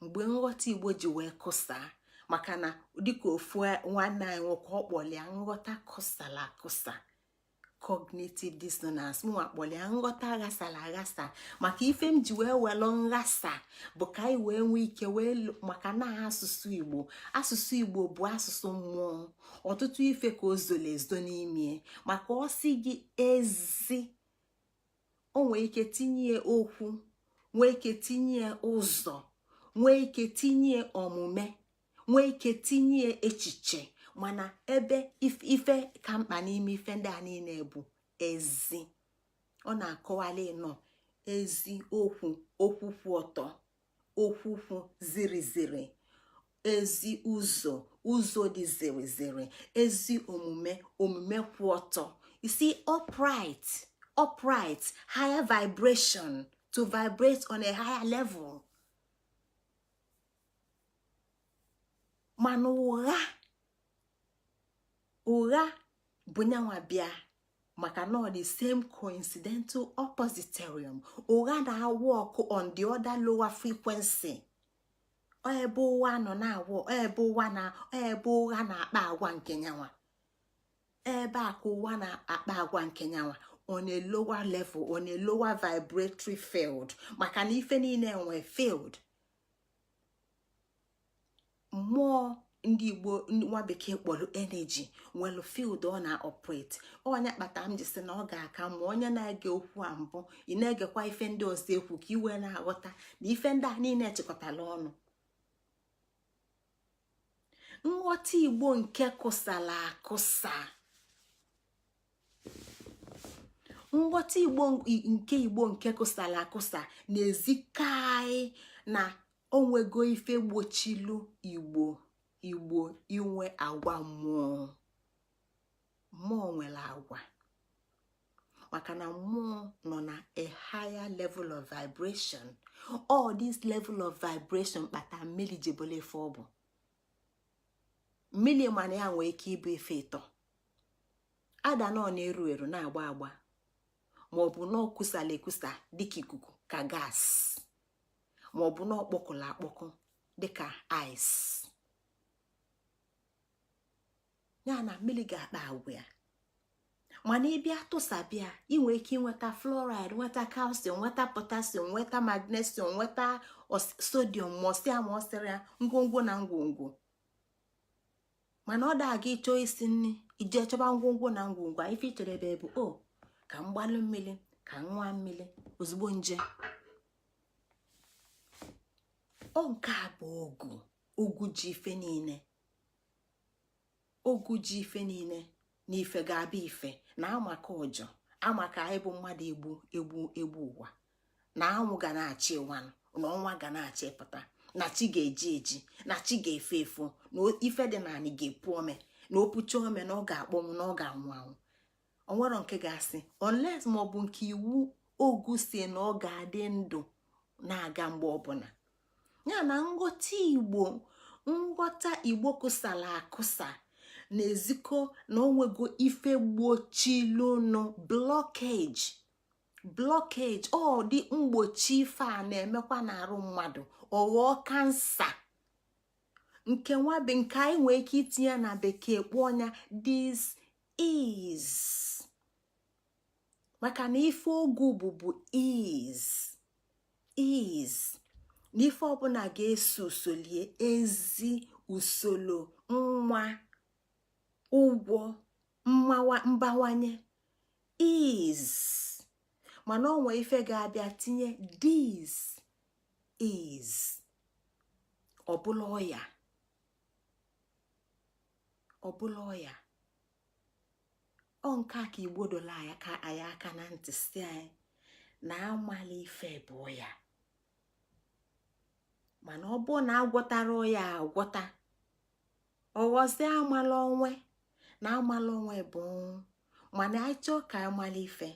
mgbe nghọta Igbo ji wee kụsaa. Maka na dịka ofu nwanne anyị nwoke ọ kpọlịa nghọta kụsala akụsa, cognitive dissonance. Mụ akpọlịa nghọta aghasala aghasa, maka ife m ji wee welụ nghasa bụ ka anyị wee nwee ike maka na asụsụ Igbo bụ asụsụ mmụọ. Ọtụtụ ife ka o zolo ezo n'ime, maka ọ sị gị ezi, o nwee ike tinye okwu, nwee ike tinye ụzọ, nwee ike tinye omume, nwee ike tinye echiche, mana ebe ife ka mkpa n'ime ife ndị a niile bụ ezi. Ọ na-akọwali nọ ezi okwu, okwu kwụ ọtọ, okwu kwụ ziri ziri, ezi ụzọ dị ziri ziri, ezi omume kwụ ọtọ. You see, upright, higher vibration, to vibrate on a higher level. Mana ụgha bụ nyanwa bịa maka na the same coincidental oppositorium ụgha na-awụ ọkụ on the other lower frequency. Ebe ụwa nọ na-awụ, ebe ụgha na-akpa agwa nke nyanwa, ebe a ka ụwa na-akpa agwa nke nyanwa on a lower level, on a lower vibratory field. Maka na ife niile enwe field. Mmụọ ndị Igbo nwa bekee kpọrọ energy nwere field ọ na-operate. Onye kpata m ji sị na ọ ga-aka ma onye na-ege okwu a mbụ ị na-egekwa ife ndị ọzọ ekwu ka iwe na-aghọta na ife ndị a niile echekọtala ọnụ. Nghọta Igbo nke kụsala akụsa, nghọta Igbo nke kụsala akụsa na-ezikọ na onwego ife gbochilu Igbo inwe agwa mmụọ. Mmụọ nwere agwa maka na mmụọ nọ na a higher level of vibration. All this level of vibration kpata mmiri jebole ife ọ bụ. Mmiri mana ya nwee ike ịbụ ife ịtọ. Ada nọ na-eru eru na-agba agba maọbụ na ọkụsala ekusa dịka ikuku ka gas, maọbụ na ọkpọkụla akpọkụ dịka ice. Ya na mmiri ga-akpa agwa ya. Mana ịbịa tụsabịa inwe ike inweta fluoride, nweta calcium, nweta potassium, nweta magnesium, nweta sodium, mọsịa ma ọsịrị ya ngwongwo na ngwongwo. Mana ọ daga ịchọ isi nri ije chọba ngwongwo na ngwongwo, ife ichere ebe bụ o ka mgbalụ mmiri ka nwa mmiri ozugbo nje. O nke a bụ ogu ji ife niile. Ogu ji ife niile na ife ga-abịa ife na amaka ụjọ, amaka anyị bụ mmadụ egbu ụwa, na anwụ ga na-achị ịwa, na ọnwa ga na-achị pụta, na chi ga-eji eji, na chi ga-efe efu, na ife dị naanị ga-epu ome, na opucha ome na ọ ga-akpọnwụ, na ọ ga-anwụ anwụ. O nwere nke ga-asị unless ma ọ bụ nke iwu ogu si na ọ ga-adị ndụ na-aga mgbe ọbụla. Ya na nghọta Igbo kụsala akụsa na-ezikọ na onwego ife gbochilụnụ blockage. Ọ dị mgbochi ife a na-emekwa n'arụ mmadụ ọghọọ kansa nke nwa be nke anyị nwee ike itinye na bekee kpọọ ya disease. Maka na ife ogu bụ is na ife ọbụla ga-eso usolie ezi usoro nwa ụgwọ mbawanye is. Mana onwe ife ga-abịa tinye this is ọbụla ọya. Ọ nke a ka Igbo dola ya ka anyị aka na ntị si anyị na amala ife bụ ọya. Mana ọ bụ na agwọtara ọya agwọta, ọghọzie amala onwe na amala onwe bụ ọnwụ. Mana anyị chọọ ka amala ife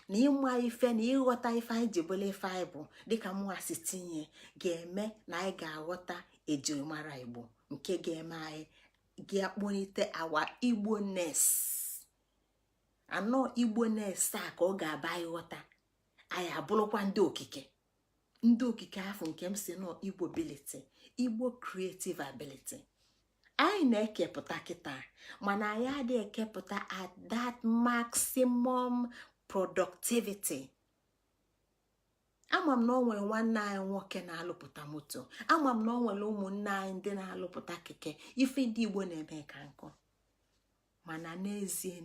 na ịma ife na ịghọta ife anyị jibole ife anyị bụ dịka mụnwa si tinye ga-eme na anyị ga-aghọta ejirimara Igbo nke ga-eme anyị ga-akpọlite awa Igbo-ness. Anọ Igbo-ness a ka ọ ga-aba ịghọta anyị abụrụkwa ndị okike afọ nke m si nọ Igbo ability, Igbo creative ability. Anyị na-ekepụta kịta mana anyị adịghị ekepụta at that maximum productivity. Ama m na o nwere nwanne anyị nwoke na-alụpụta moto, ama m na o nwere ụmụnne anyị ndị na-alụpụta keke, ife ndị Igbo na-eme ka nkọ. Mana n'ezie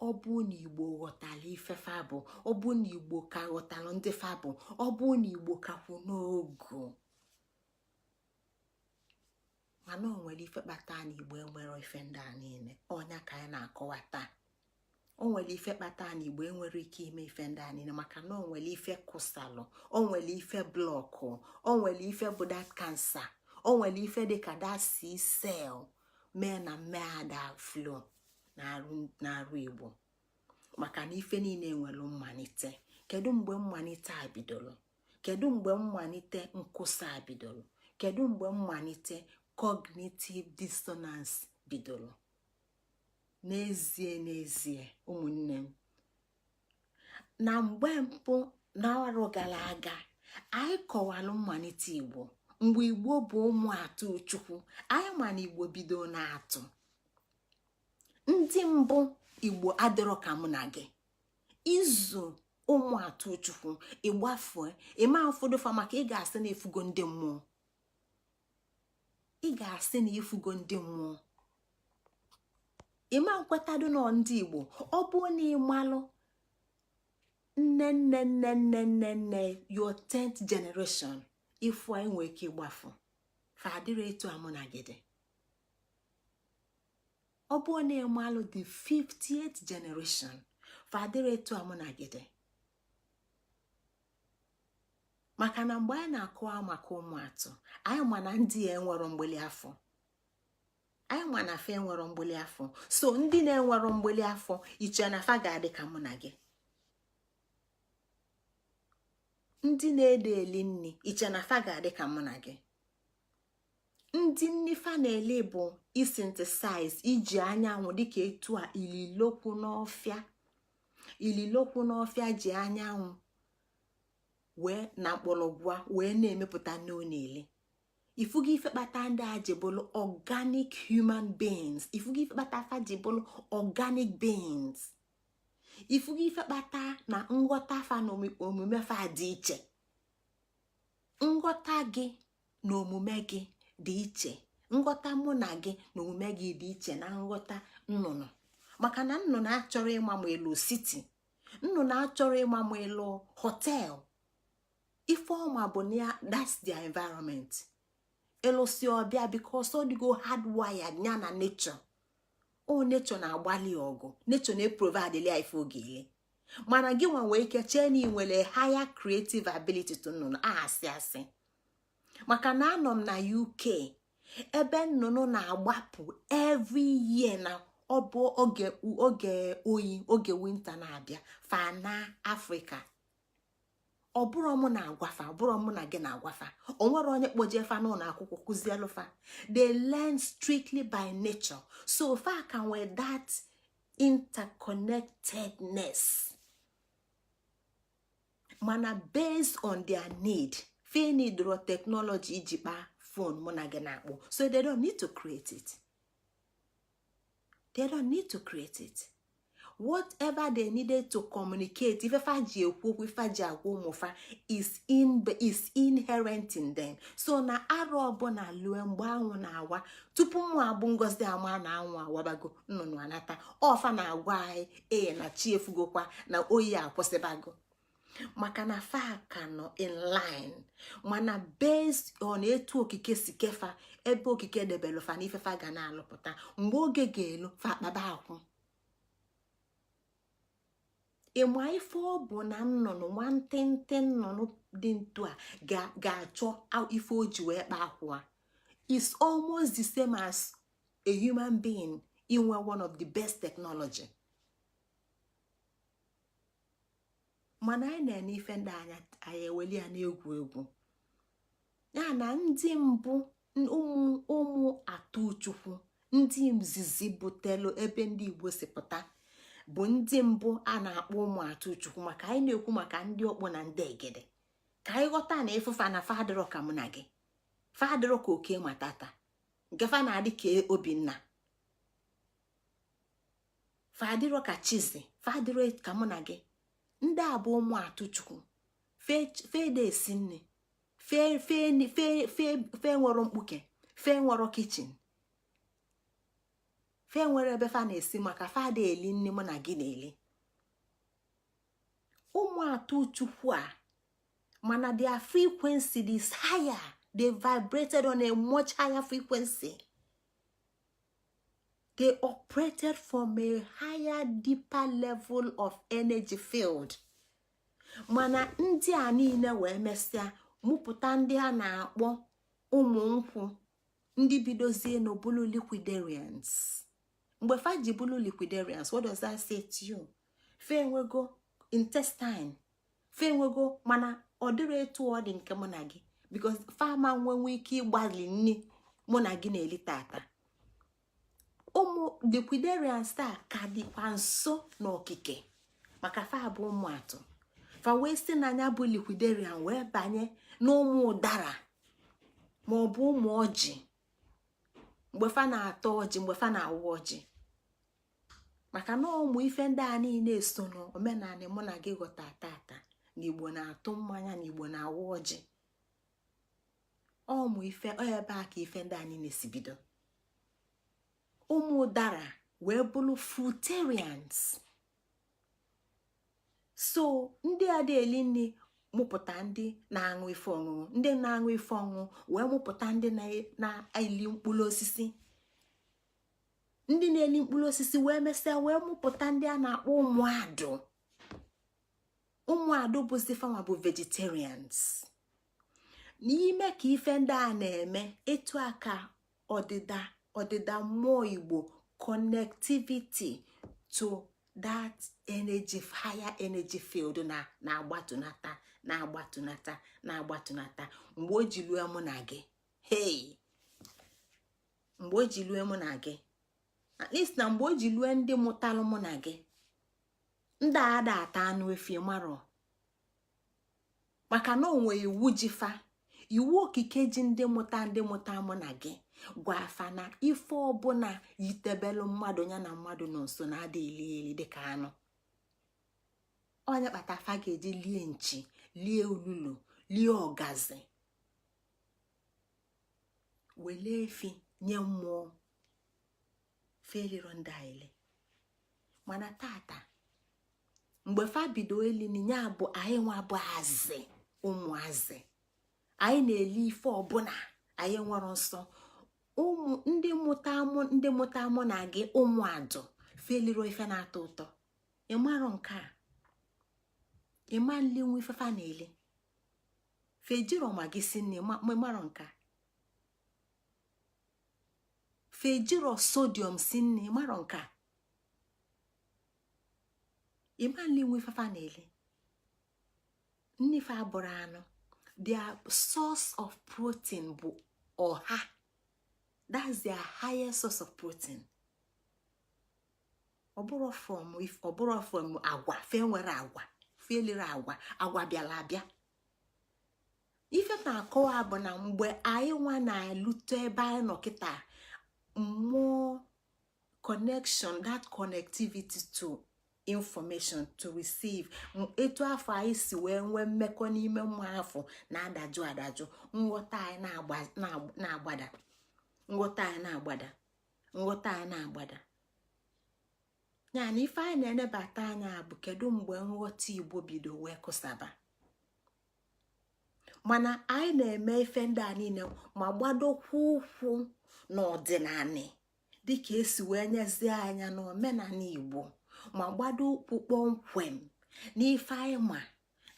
ọ bụ na Igbo ghọtara ife fabụ, ọ bụ na Igbo ka ghọtara ndị fabụ, ọ bụ na Igbo kakwu n'ogu. Mana o nwere ife kpata na Igbo enwere ife ndị a niile. Ọnya ka anyị na-akọwa taa. O nwere ife kpata na Igbo enwere ike ime ife ndị a niile maka na o nwere ife kụsalụ, o nwere ife blọkụ, o nwere ife bụ dat kansa, o nwere ife dịka dat C-cell mee na mmegha flow na-arụ Igbo. Maka na ife niile nwere mmalite. Kedu mgbe mmalite a bidoro? Kedu mgbe mmalite nkwụsa a bidoro? Kedu mgbe mmalite cognitive dissonance bidoro? n'ezie ụmụnne m, na mgbe mbụ n'ọrụ gara aga anyị kọwalụ mmalite Igbo mgbe Igbo bụ ụmụ atụ Chukwu. anyị ma na Igbo bido na-atụ ndị mbụ. Igbo adịrọ ka mụ na gị izu ụmụ atụ Chukwu ịgbafue ịma ụfọdụfa maka ị ga-asị na efugo ndị mmụọ, ị ga-asị na ifugo ndị mmụọ, ịma nkwetado nọ ndị Igbo. ọ bụ na ịmalụ nne your 10th generation ifu anyị nwee ike ịgbafu fadịrị etu amụnagide. ọ bụ na ịmalụ the 50th generation fadịrị etu amụnagide. maka na mgbe anyị na-akọwa maka ụmụ atụ anyị ma na ndị ya enwero mgbeli afọ, anyị ma na fa enwero mgbeli afọ. so ndị na-enwero mgbeli afọ iche na fa ga-adị ka mụ na gị. ndị na-ede eli nni iche na fa ga-adị ka mụ na gị. ndị nni fa na-ele bụ isynthesize iji anyanwụ dịka etu a ililokwu n'ọfịa ji anyanwụ wee na mkpọrọgwụ wee na-emepụta nne ọ na-ele. ifugo ife kpata ndị a ji bụrụ organic human beings. ifugo ife kpata afa ji bụrụ organic beings. ifugo ife kpata na nghọta fa na omume fa dị iche. nghọta gị na omume gị dị iche. nghọta mụ na gị na omume gị dị iche na nghọta nnụnụ. maka na nnụnụ achọrọ ịma ma elu siti, nnụnụ achọrọ ịma ma elu hotel. ife ọma bụ na that's their environment. elusi ọbịa because ọ dịgo hardwired ya na nature. nature na-agbalị ọgụ, nature na-eprovide ya ife oge ile. mana gị nwa nwee ike chee na ị nwere higher creative ability to nnụnụ asị. maka na anọ m na UK ebe nnụnụ na-agbapụ every year na ọ bụ oge oyi, oge winter na-abịa fa na Afrịka. ọ bụrụ mụ na-agwafa, ọ bụrụ mụ na gị na-agwafa. o nwere onye kpoje fa n'ụlọ akwụkwọ kụzielu fa. they learn strictly by nature. so fa can with that interconnectedness mana based on their need. fe need ro technology iji kpa phone mụ na gị na-akpọ. so they don't need to create it. They don't need to create it. Whatever they needed to communicate, if fa ji ekwu okwu, fa ji agwa ụmụfa is inherent in them. so na arụ ọbụla lue mgbe anwụ na-awa, tupu mụ abụ ngozi ama na anwụ awabago nnụnụ anata ọfa na-agwa anyị na chi efugokwa na oyi akwụsịbago. maka na fa ka nọ in line mana based on etu okike si kefa, ebe okike debelu fa na ifefa ga na-alụpụta. mgbe oge ga-elu fa kpaba akwụ. ịma ife ọ bụ na nnụnụ nwantịntị nnụnụ dị ntu a ga-achọ ife o ji wee kpa akwụa. It's almost the same as a human being inwe one of the best technology. mana anyị na-ene ife ndị anyị eweli ya n'egwu egwu. ya na ndị mbụ ụmụ atụ Chukwu, ndị izizi butelu ebe ndị Igbo si pụta bụ ndị mbụ a na-akpọ ụmụ atụ Chukwu. maka anyị na-ekwu maka ndị ọkpọ na ndị egede ka anyị ghọta na ịfụfa na fadịrọ ka mụ na gị, fadịrọ ka oke matata, nke fa na-adị ka Obinna, fadịrọ ka Chizi, fadịrọ ka mụ na gị. ndị a bụ ụmụ atụ Chukwu. fede esi nne, fe nwere mkpuke, fe nwere kichin, fe nwere ebe fa na-esi maka fada eli nne mụ na gị na-eli. ụmụ atụ Chukwu a mana their frequency is higher. They vibrated on a much higher frequency. They operated from a higher, deeper level of energy field. mana ndị a niile wee mesịa mụpụta ndị a na-akpọ ụmụ nkwụ, ndị bidozie n'obulu liquidarians. mgbe fa ji bulu liquidarians, what does that say to you? fe enwego intestine, fe enwego, mana ọ dịrị etu ọ dị nke mụ na gị because fama nwenwe ike ịgbali nni mụ na gị na-eli tata. ụmụ liquidarians taa ka dịkwa nso n'okike maka fa bụ ụmụ atụ fa wee si n'anya bụ liquidarian wee banye n'ụmụ ụdara ma ọ bụ ụmụ ọjị mgbe fa na-atọ ọjị mgbe fa na-awụ ọjị maka na ụmụ ife ndị a niile so n'omenala mụ na gị ghọta tata na Igbo na-atụ mmanya na Igbo na-awụ ọjị ụmụ ife ebe a ka ife ndị a niile si bido ụmụ ụdara wee bụrụ fruitarians so ndị a dị-eli nri mụpụta ndị na-aṅụ ife ọṅụṅụ ndị na-aṅụ ife ọṅụṅụ wee mụpụta ndị na-eli mkpụrụ osisi ndị na-eli mkpụrụ osisi wee mesịa wee mụpụta ndị a na-akpọ ụmụadụ bụzi fanwa bụ vegetarians n'ime ka ife ndị a na-eme etu aka ọdịda mmụọ Igbo connectivity to that energy higher energy field na-agbatụnata mgbe o ji lue mụ na gị mgbe o ji lue mụ na gị at least na mgbe o ji lue ndị mụtalụ mụ na gị ndị ada ata anụ efi marọ maka na onwe iwu jifa iwu okike ji ndị mụta mụ na gị gwa afa na ife ọbụla yitebelu mmadụ ya na mmadụ nọ nso na-ada eli dịka anụ onye kpata afa ga-eji lie nchi lie olulu lie ọgazi wele efi nye mmụọ feliro ndị ile mana tata mgbe fa bido eli n'inya bụ anyị nwa bụ azị ụmụazị anyị na-eli ife ọbụla anyị nwere nsọ ụmụ ndị mụta mụ na gị ụmụadụ feliro ife na-atọ ụtọ ịmarọ nke a ịma nlinwu ifefa na-ele fejiro ma gị si nne ịmarọ nke a fejiro sodium si nne ịmarọ nke a ịma nlinwu ifefa na-ele nnife abụrụ anụ their source of protein bụ ọha. That's their highest source of protein. Ọbụrụ from agwa fe nwere agwa fe lere agwa bịala abịa ife na-akọwa bụ na mgbe anyị nwa na-alụte ebe anyị nọ kịta mmụọ connection that connectivity to information to receive etu afọ anyị si wee nwee mmekọ n'ime mmụọ afọ na-adajụ nghọta anyị na-agbada ya na ife anyị na-enebata anya bụ kedu mgbe nghọta Igbo bido wee kụsaba mana anyị na-eme ife ndị a niile ma gbadokwa ụkwụ n'ọdịnala dịka esi wee nyezie anya n'omenala Igbo ma gbado ụkwụ kpọmkwem n'ife anyị ma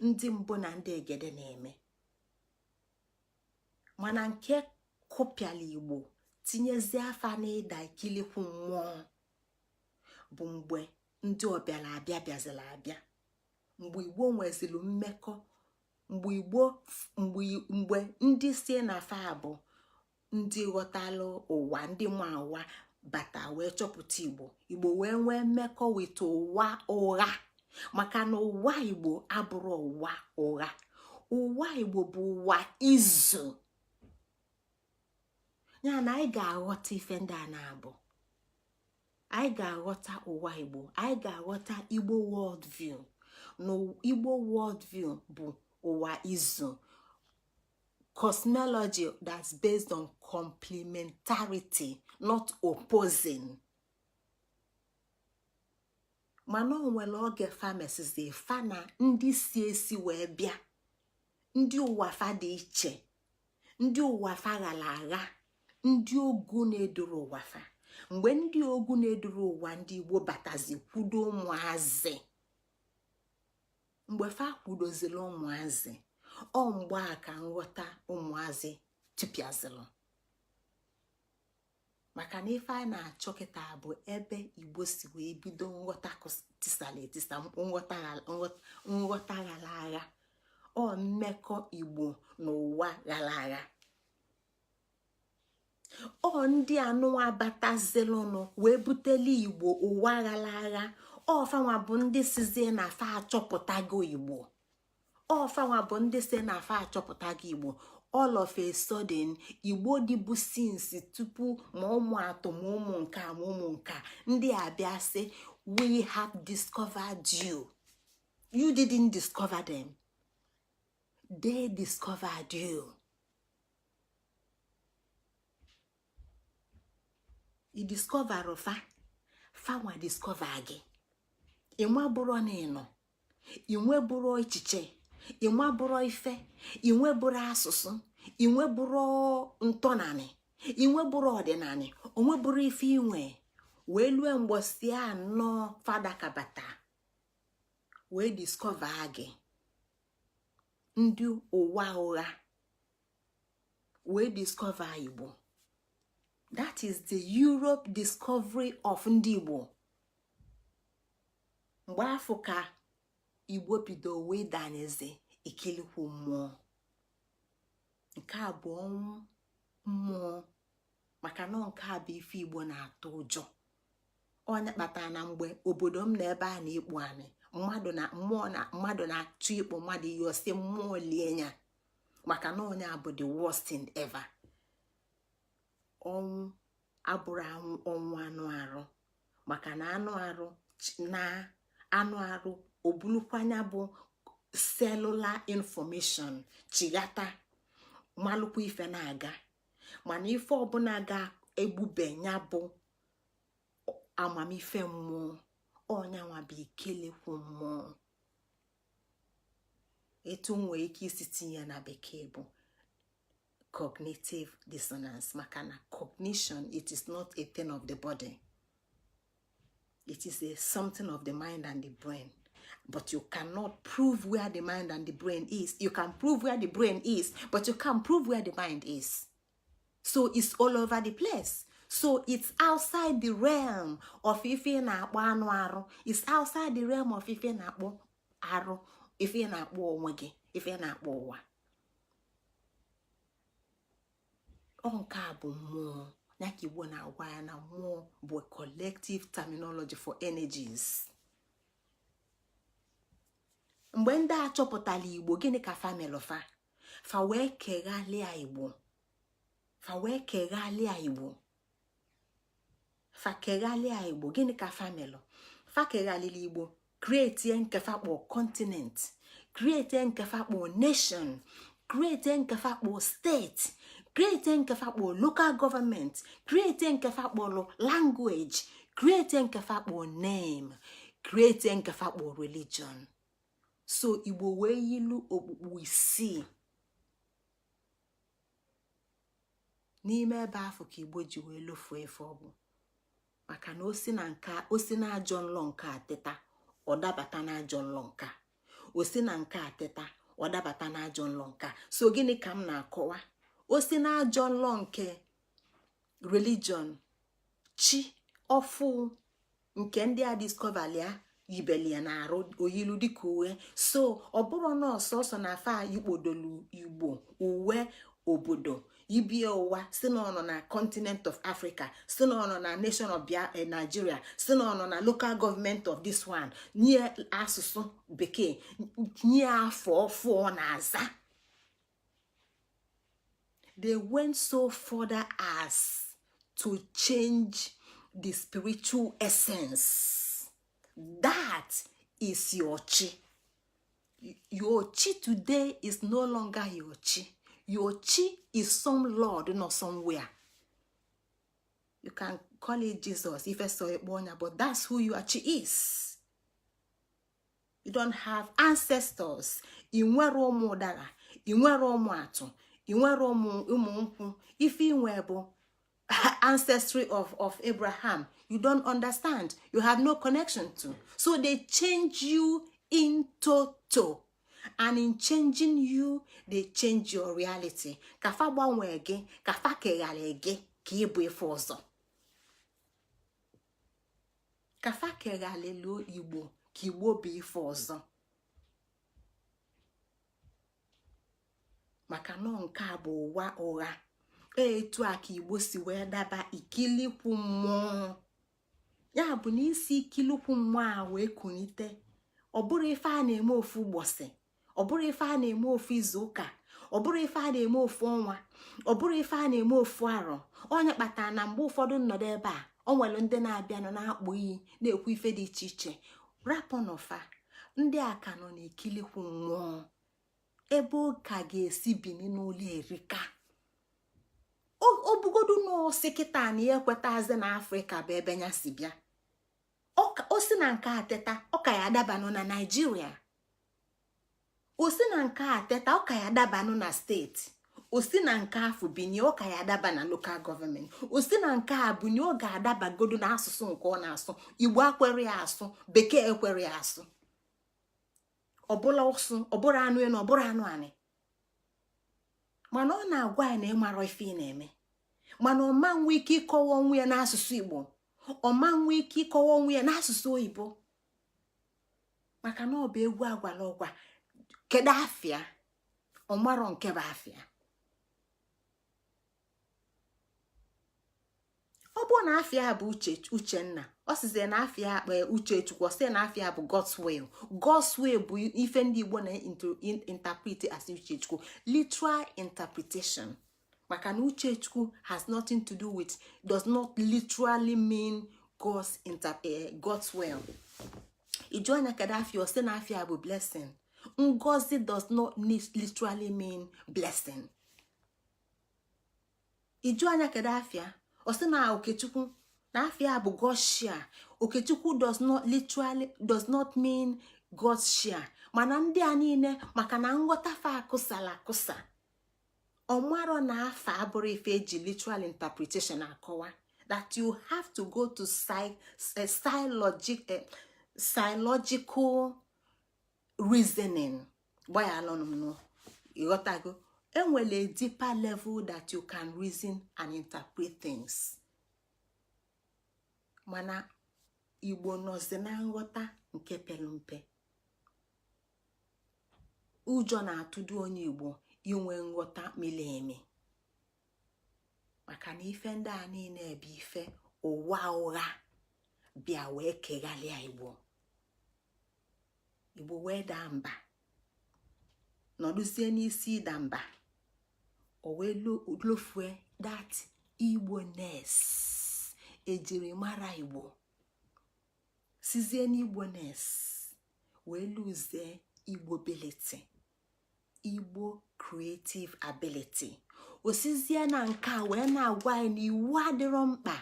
ndị mbụ na ndị egede na-eme mana nke kụpịala Igbo tinyezie afa n'ịda ikilikwu mmụọ bụ mgbe ndị ọbịala bịazila abịa mgbe Igbo nwezili mmekọ mgbe ndị si na fa bụ ndị ghọtalụ ụwa ndị ma ụwa bata wee chọpụta Igbo wee nwee mmekọ weta ụwa ụgha maka na ụwa Igbo abụrụ ụwa ụgha ụwa Igbo bụ ụwa izu ya na anyị ga-aghọta ife ndị a na-abụ anyị ga-aghọta ụwa Igbo anyị ga-aghọta Igbo world view na Igbo world view bụ ụwa izu cosmology that's based on complementarity not opposing mana o nwere oge famesizi fa na ndị si esi wee bịa ndị ụwa fa dị iche ndị ụwa fa ghala agha ndị ogu na-eduru ụwa fa mgbe ndị ogu na-eduru ụwa ndị Igbo batazi kwudo ụmụazị mgbe fa kwudozili ụmụazị ọ mgbe a ka nghọta ụmụazị tụpịazịlụ maka na ife a na-achọ kịta bụ ebe Igbo si wee bido nghọta tisala etisa nghọta ghara agha ọ mmekọ Igbo na ụwa ghara agha ọ ndị anụwa batazilụnụ wee butele Igbo ụwa aghara agha. Ọfanwa bụ ndị sizie na fa achọpụtago Igbo. Ọfanwa bụ ndị si na fa achọpụtago Igbo. All of a sudden, Igbo dịbụ sinsi tupu ma ụmụ atọ ma ụmụ nka ma ụmụ nka ndị abịa sị, we have discovered you. You didn't discover them. They discovered you. I discover fanwa discover gị. Inwe bụrụ na ịnọ, inwe bụrụ echiche, inwe bụrụ ife, inwe bụrụ asụsụ, inwe bụrụ ntọnanị, inwe bụrụ ọdịnanị, onwe bụrụ ife inwe. Wee lue mgbosi anọ fada kabata wee discover gị. Ndị ụwa ụgha wee discover Igbo. That is the Europe discovery of ndị Igbo. Mgbe afọ ka Igbo bido wee danize Ikilikwu mmụọ. Nke a bụ ọnwụ mmụọ, maka na nke a bụ ife Igbo na-atụ ụjọ. Onye kpatara na mgbe obodo m na ebe a na-ekpu anị, mmadụ na-achụ ikpu mmadụ ihe osi mmụọ lie ya, maka na onye a bụ the worst thing ever. Ọnwụ abụrụ ọnwụ anụ arụ, maka na anụ arụ obulukwanya bụ cellular information chighata malụkwa ife na-aga. Mana ife ọbụla ga-egbube ya bụ amamife mmụọ, ọnyanwa bụ Ikilikwu mmụọ. Etu nwee ike isi tinye na bekee bụ cognitive dissonance, maka na cognition, it is not a thing of the body. It is something of the mind and the brain. But you cannot prove where the mind and the brain is. You can prove where the brain is, but you can't prove where the mind is. So it's all over the place. So it's outside the realm of ife na-akpọ anụ arụ. It's outside the realm of ife na-akpọ arụ, ife na-akpọ onwe gị, ife na-akpọ ụwa. Nke a bụ mmụọ. Ya ka Igbo na-agwa ya na mmụọ bụ collective terminology for energies. Mgbe ndị a chọpụtala Igbo, gịnị ka family fa wee keghalịa Igbo. Fa wee keghalịa Igbo. Fa keghalịa Igbo. Gịnị ka family? Fa keghalịla Igbo. Create nke fa kpọ continent. Create nke fa kpọ nation. Create nke fa kpọ state. Create nke fa kpọ local government. Create nke fa kpọ language. Create nke fa kpọ name. Create nke fa kpọ religion. So Igbo wee yilu okpukpu isii. N'ime ebe afọ ka Igbo ji wee lofuo efe ọ bụ. Maka na o si na ajọ nlọ nke atịta, ọ dabata na ajọ nlọ nka. O si na nke atịta, ọ dabata na ajọ nlọ nka. So gịnị ka m na-akọwa? O si na ajọ nlọ nke religion, chi ọfụ nke ndị a discoverlia yibelia na arụ oyilu dịka uwe. So ọ bụrụ na ọsọsọ na afa yikpodolu Igbo uwe obodo ibie ụwa, si na ọnọ na continent of Africa, si na ọnọ na nation of Nigeria, si na ọnọ na local government of this one, nye asụsụ bekee, nye afọ ọfụ na aza. They went so further as to change the spiritual essence. That is your chi. Your chi today is no longer your chi. Your chi is some Lord, not somewhere. You can call it Jesus if I saw it born, but that's who your chi is. You don't have ancestors. Inwere ụmụ dara, inwere ụmụ atụ, inwere ụmụ nkwụ. If you were ancestry of Abraham, you don't understand. You have no connection to. So they change you in toto. And in changing you, they change your reality. Kafa gbanwe gị, kafa keghale gị, ka ịbụ ife ọzọ. Kafa keghale lo Igbo, ka Igbo bụ ife ọzọ. Maka na nke a bụ ụwa ụgha. etu a ka Igbo si wee daba ikilikwu mmụọ. Ya bụ na isi ikilikwu mmụọ a wee kunite, ọ bụrụ ife a na-eme ofu ụbọchị, ọ bụrụ ife a na-eme ofu izu ụka, ọ bụrụ ife a na-eme ofu ọnwa, ọ bụrụ ife a na-eme ofu arọ. Onye kpatara na mgbe ụfọdụ nnọdụ ebe a, o nwere ndị na-abịanụ na-akpụ iyi na-ekwu ife dị iche iche. Rapụ n'ụfa, ndị a ka nọ n'ikilikwu mmụọ, ebe ụka ga-esi bini n'ụlọ erika. O bugodu n'osi kịta na ya ekwetazi na Afrịka bụ ebe ya si bịa. O si na nke a teta, ọ ka ya adabanụ na Naịjirịa. O si na nke a teta, ọ ka ya adabanụ na steeti. O si na nke afọ binye, ọ ka ya adaba na lokal gọọmenti. O si na nke a bunye, ọ ga-adabagodu na asụsụ nke ọ na-asụ. Igbo akwere ya asụ, bekee ekwere ya asụ. Ọbụla ụsụ, ọbụrụ anụ enu, ọbụrụ anụ anị. Mana ọ na-agwa ya na ịmara ife ị na-eme. Mana ọma nwe ike ịkọwa onwe ya n'asụsụ Igbo, ọma nwe ike ịkọwa onwe ya n'asụsụ oyibo, maka na ọ bụ egwu agwala ọgwa. Kedu afịa? Ọmarọ nke bụ afịa. Ọ bụ na afịa bụ Uchenna, ọ sizie na afịa akpa Uchechukwu, sị na afịa bụ God's will. God's will bụ ife ndị Igbo na-interpret as Uchechukwu, literal interpretation. Maka na Uchechukwu has nothing to do with, does not literally mean God's will. Iju anya kedu afịa, ọ sị na afịa bụ blessing. Ngozi does not literally mean blessing. Iju anya kedu afịa, ọ sị na Okechukwu na afịa bụ God's share. Okechukwu does not mean God's share. Mana ndị a niile maka na nghọta fa akụsala akụsa, ọmarọ na afa abụrụ ife eji literal interpretation akọwa. That you have to go to psychological reasoning. Gbayalọnụ ịghọtago. Enwere a deeper level that you can reason and interpret things. Mana Igbo nọzi na nghọta nke pere mpe. Ụjọ na-atụdo onye Igbo inwe nghọta mili emi, maka na ife ndị a niile bụ ife ụwa ụgha bịa wee keghalịa Igbo. Igbo wee daa mba, nọdụzie n'isi ịda mba, o wee lofue that Igbo-ness, ejirimara Igbo, sizie n'Igbo-ness wee luzie Igbo-ability, Igbo creative ability. Osizie na nke a wee na-agwa anyị na iwu adịrọ mkpa,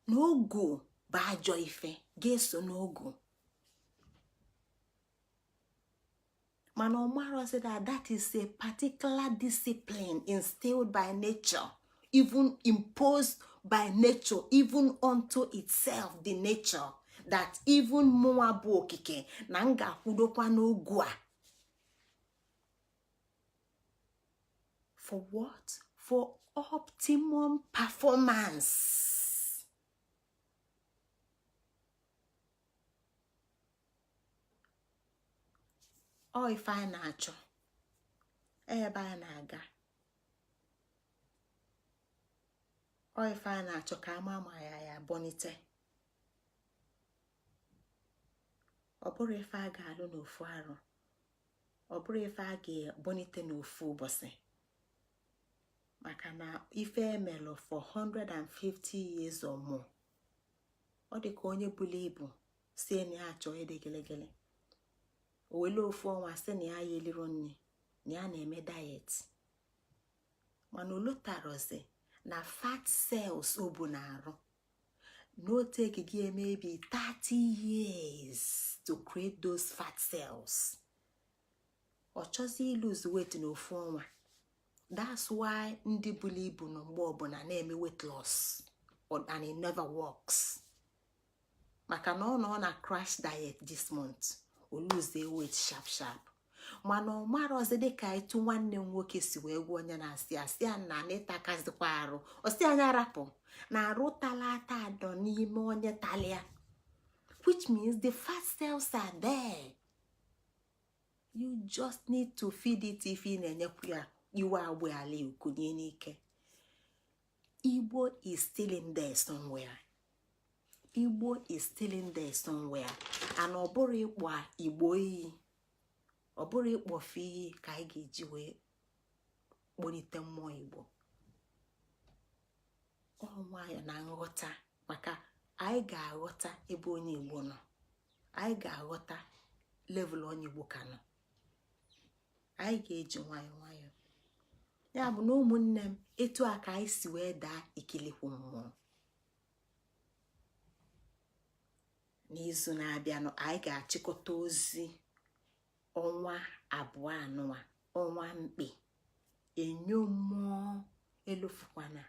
n'ogu bụ ajọ ife ga-eso n'ogu. Mana ọmarọ said that is a particular discipline instilled by nature, even imposed by nature, even unto itself, the nature, that even mụnwa bụ okike na m ga-akwudokwa n'ogu a. For what? For optimum performance. Ọ ife anyị na-achọ, ebe anyị na-aga, ọ ife anyị na-achọ ka ama ma ya bonite. Ọ bụrụ ife a ga-alụ n'ofu arụ, ọ bụrụ ife a ga-ebonite n'ofu ụbọchị, maka na ife emelụ for 150 years or more. Ọ dị ka onye bulu ibu si na ya achọ ịdị gelegele, o wele ofu ọnwa sị na ya eliro nri na ya na-eme diet, mana olotarozi na fat cells o bu na-arụ no take gị maybe 30 years to create those fat cells. Ọ chọzi lose weight n'ofu ọnwa. That's why ndị bulu ibu nọ mgbe ọbụla na-eme weight loss and it never works. Maka na ọ nọ na crash diet this month, o lose the weight sharp. Mana ọ marọzi dịka etu nwanne m nwoke si wee gwa onye na-asị asị ya na n'ịtakazikwa arụ, ọ sị anya rapụ na arụ talata adọ n'ime onye talia, which means the fat cells are there. You just need to feed it if ị na-enyekwu ya iwe agbe ala ukunye n'ike. Igbo is still in there somewhere. Igbo is still in there somewhere. And ọ bụrụ ịkpọ Igbo iyi, ọ bụrụ ịkpọfe iyi ka anyị ga-eji wee kpọlite mmụọ Igbo. Ọ nwayọ na nghọta, maka anyị ga-aghọta ebe onye Igbo nọ, anyị ga-aghọta level onye Igbo ka nọ. Anyị ga-eji nwayọ nwayọ. Ya bụ na ụmụnne m, etu a ka anyị si wee daa Ikilikwu mmụọ. N'izu na-abịanụ anyị ga-achịkọta ozi ọnwa abụọ anụwa, ọnwa mkpe, enyo mmụọ elufukwana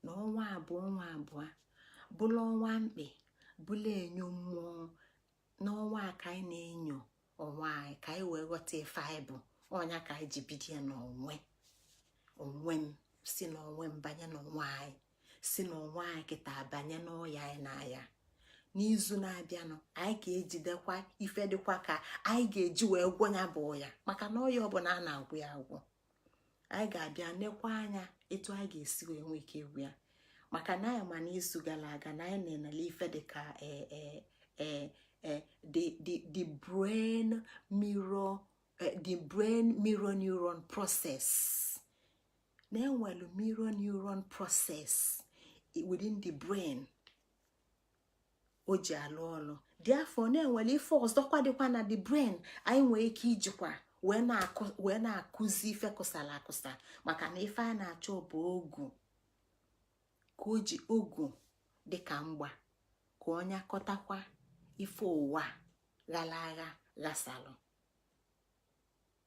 na ọnwa abụọ bụla ọnwa mkpe bụla enyo mmụọ. N'ọnwa a ka anyị na-enyo ọnwa anyị ka anyị wee ghọta ife anyị bụ. Ọnya ka anyị ji bido ya n'onwe m, si n'onwe m banye n'ọnwa anyị, si n'ọnwa anyị kịta banye n'ọya anyị na-aya. N'izu na-abịanụ anyị ga-ejidekwa ife dịkwa ka anyị ga-eji wee gwọ ya bụ ọya, maka na ọya ọbụla a na-agwụ ya agwụ. Anyị ga-abịa nekwa anya etu anyị ga-esi wee nwee ike igwu ya, maka na anyị ma n'izu gara aga na anyị na-enele ife dịka the brain mirror neuron process. Na enwelu mirror neuron process within the brain o ji alụ ọlụ. Dị afọ na-enwere ife ọzọkwa dịkwa na the brain anyị nwee ike ijikwa wee na-akụzi ife kụsara akụsa, maka na ife a na-achọ bụ ogu, ka o ji ogu dịka mgba ka onye akọtakwa ife ụwa ghala agha ghasalụ.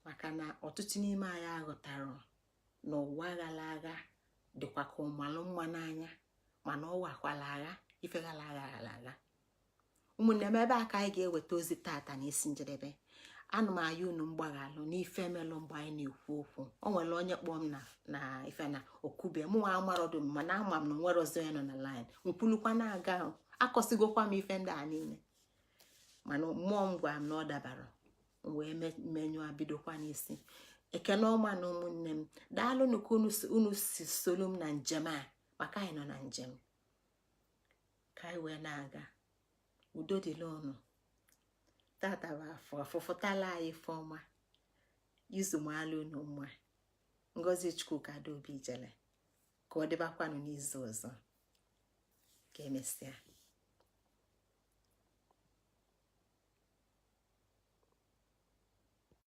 Maka na ọtụtụ n'ime anyị aghọtara na ụwa ghala agha dịkwa ka ụmalụ mma n'anya, mana ọ wakwala agha, ife ghala agha. Ụmụnne m, ebe a ka anyị ga-eweta ozi tata n'isi njedebe. Ana m ayọ unu mgbaghalụ n'ife melụ mgbe anyị na-ekwu okwu. O nwere onye kpọọ m na ife na okube mụ nwa amarodụ m, mana ama m na nwere ọzọ ya nọ na line. Nkwulukwa na-aga akọsigokwa m ife ndị a niile, mana mmụọ m gwa m na ọ dabara, wee menyụ abidokwa n'isi. Ekene ọma na ụmụnne m, daalụ ka unu si solu m na njem a, maka anyị nọ na njem ka anyị wee na-aga. Udo dịla unu. Tata bụ afọ afụfụtala anyị ifeọma, izu maalụ unu mma. Ngozi Chukwu ka Adaobi jele, ka ọ dịbakwanụ n'izu ọzọ. Ka emesịa.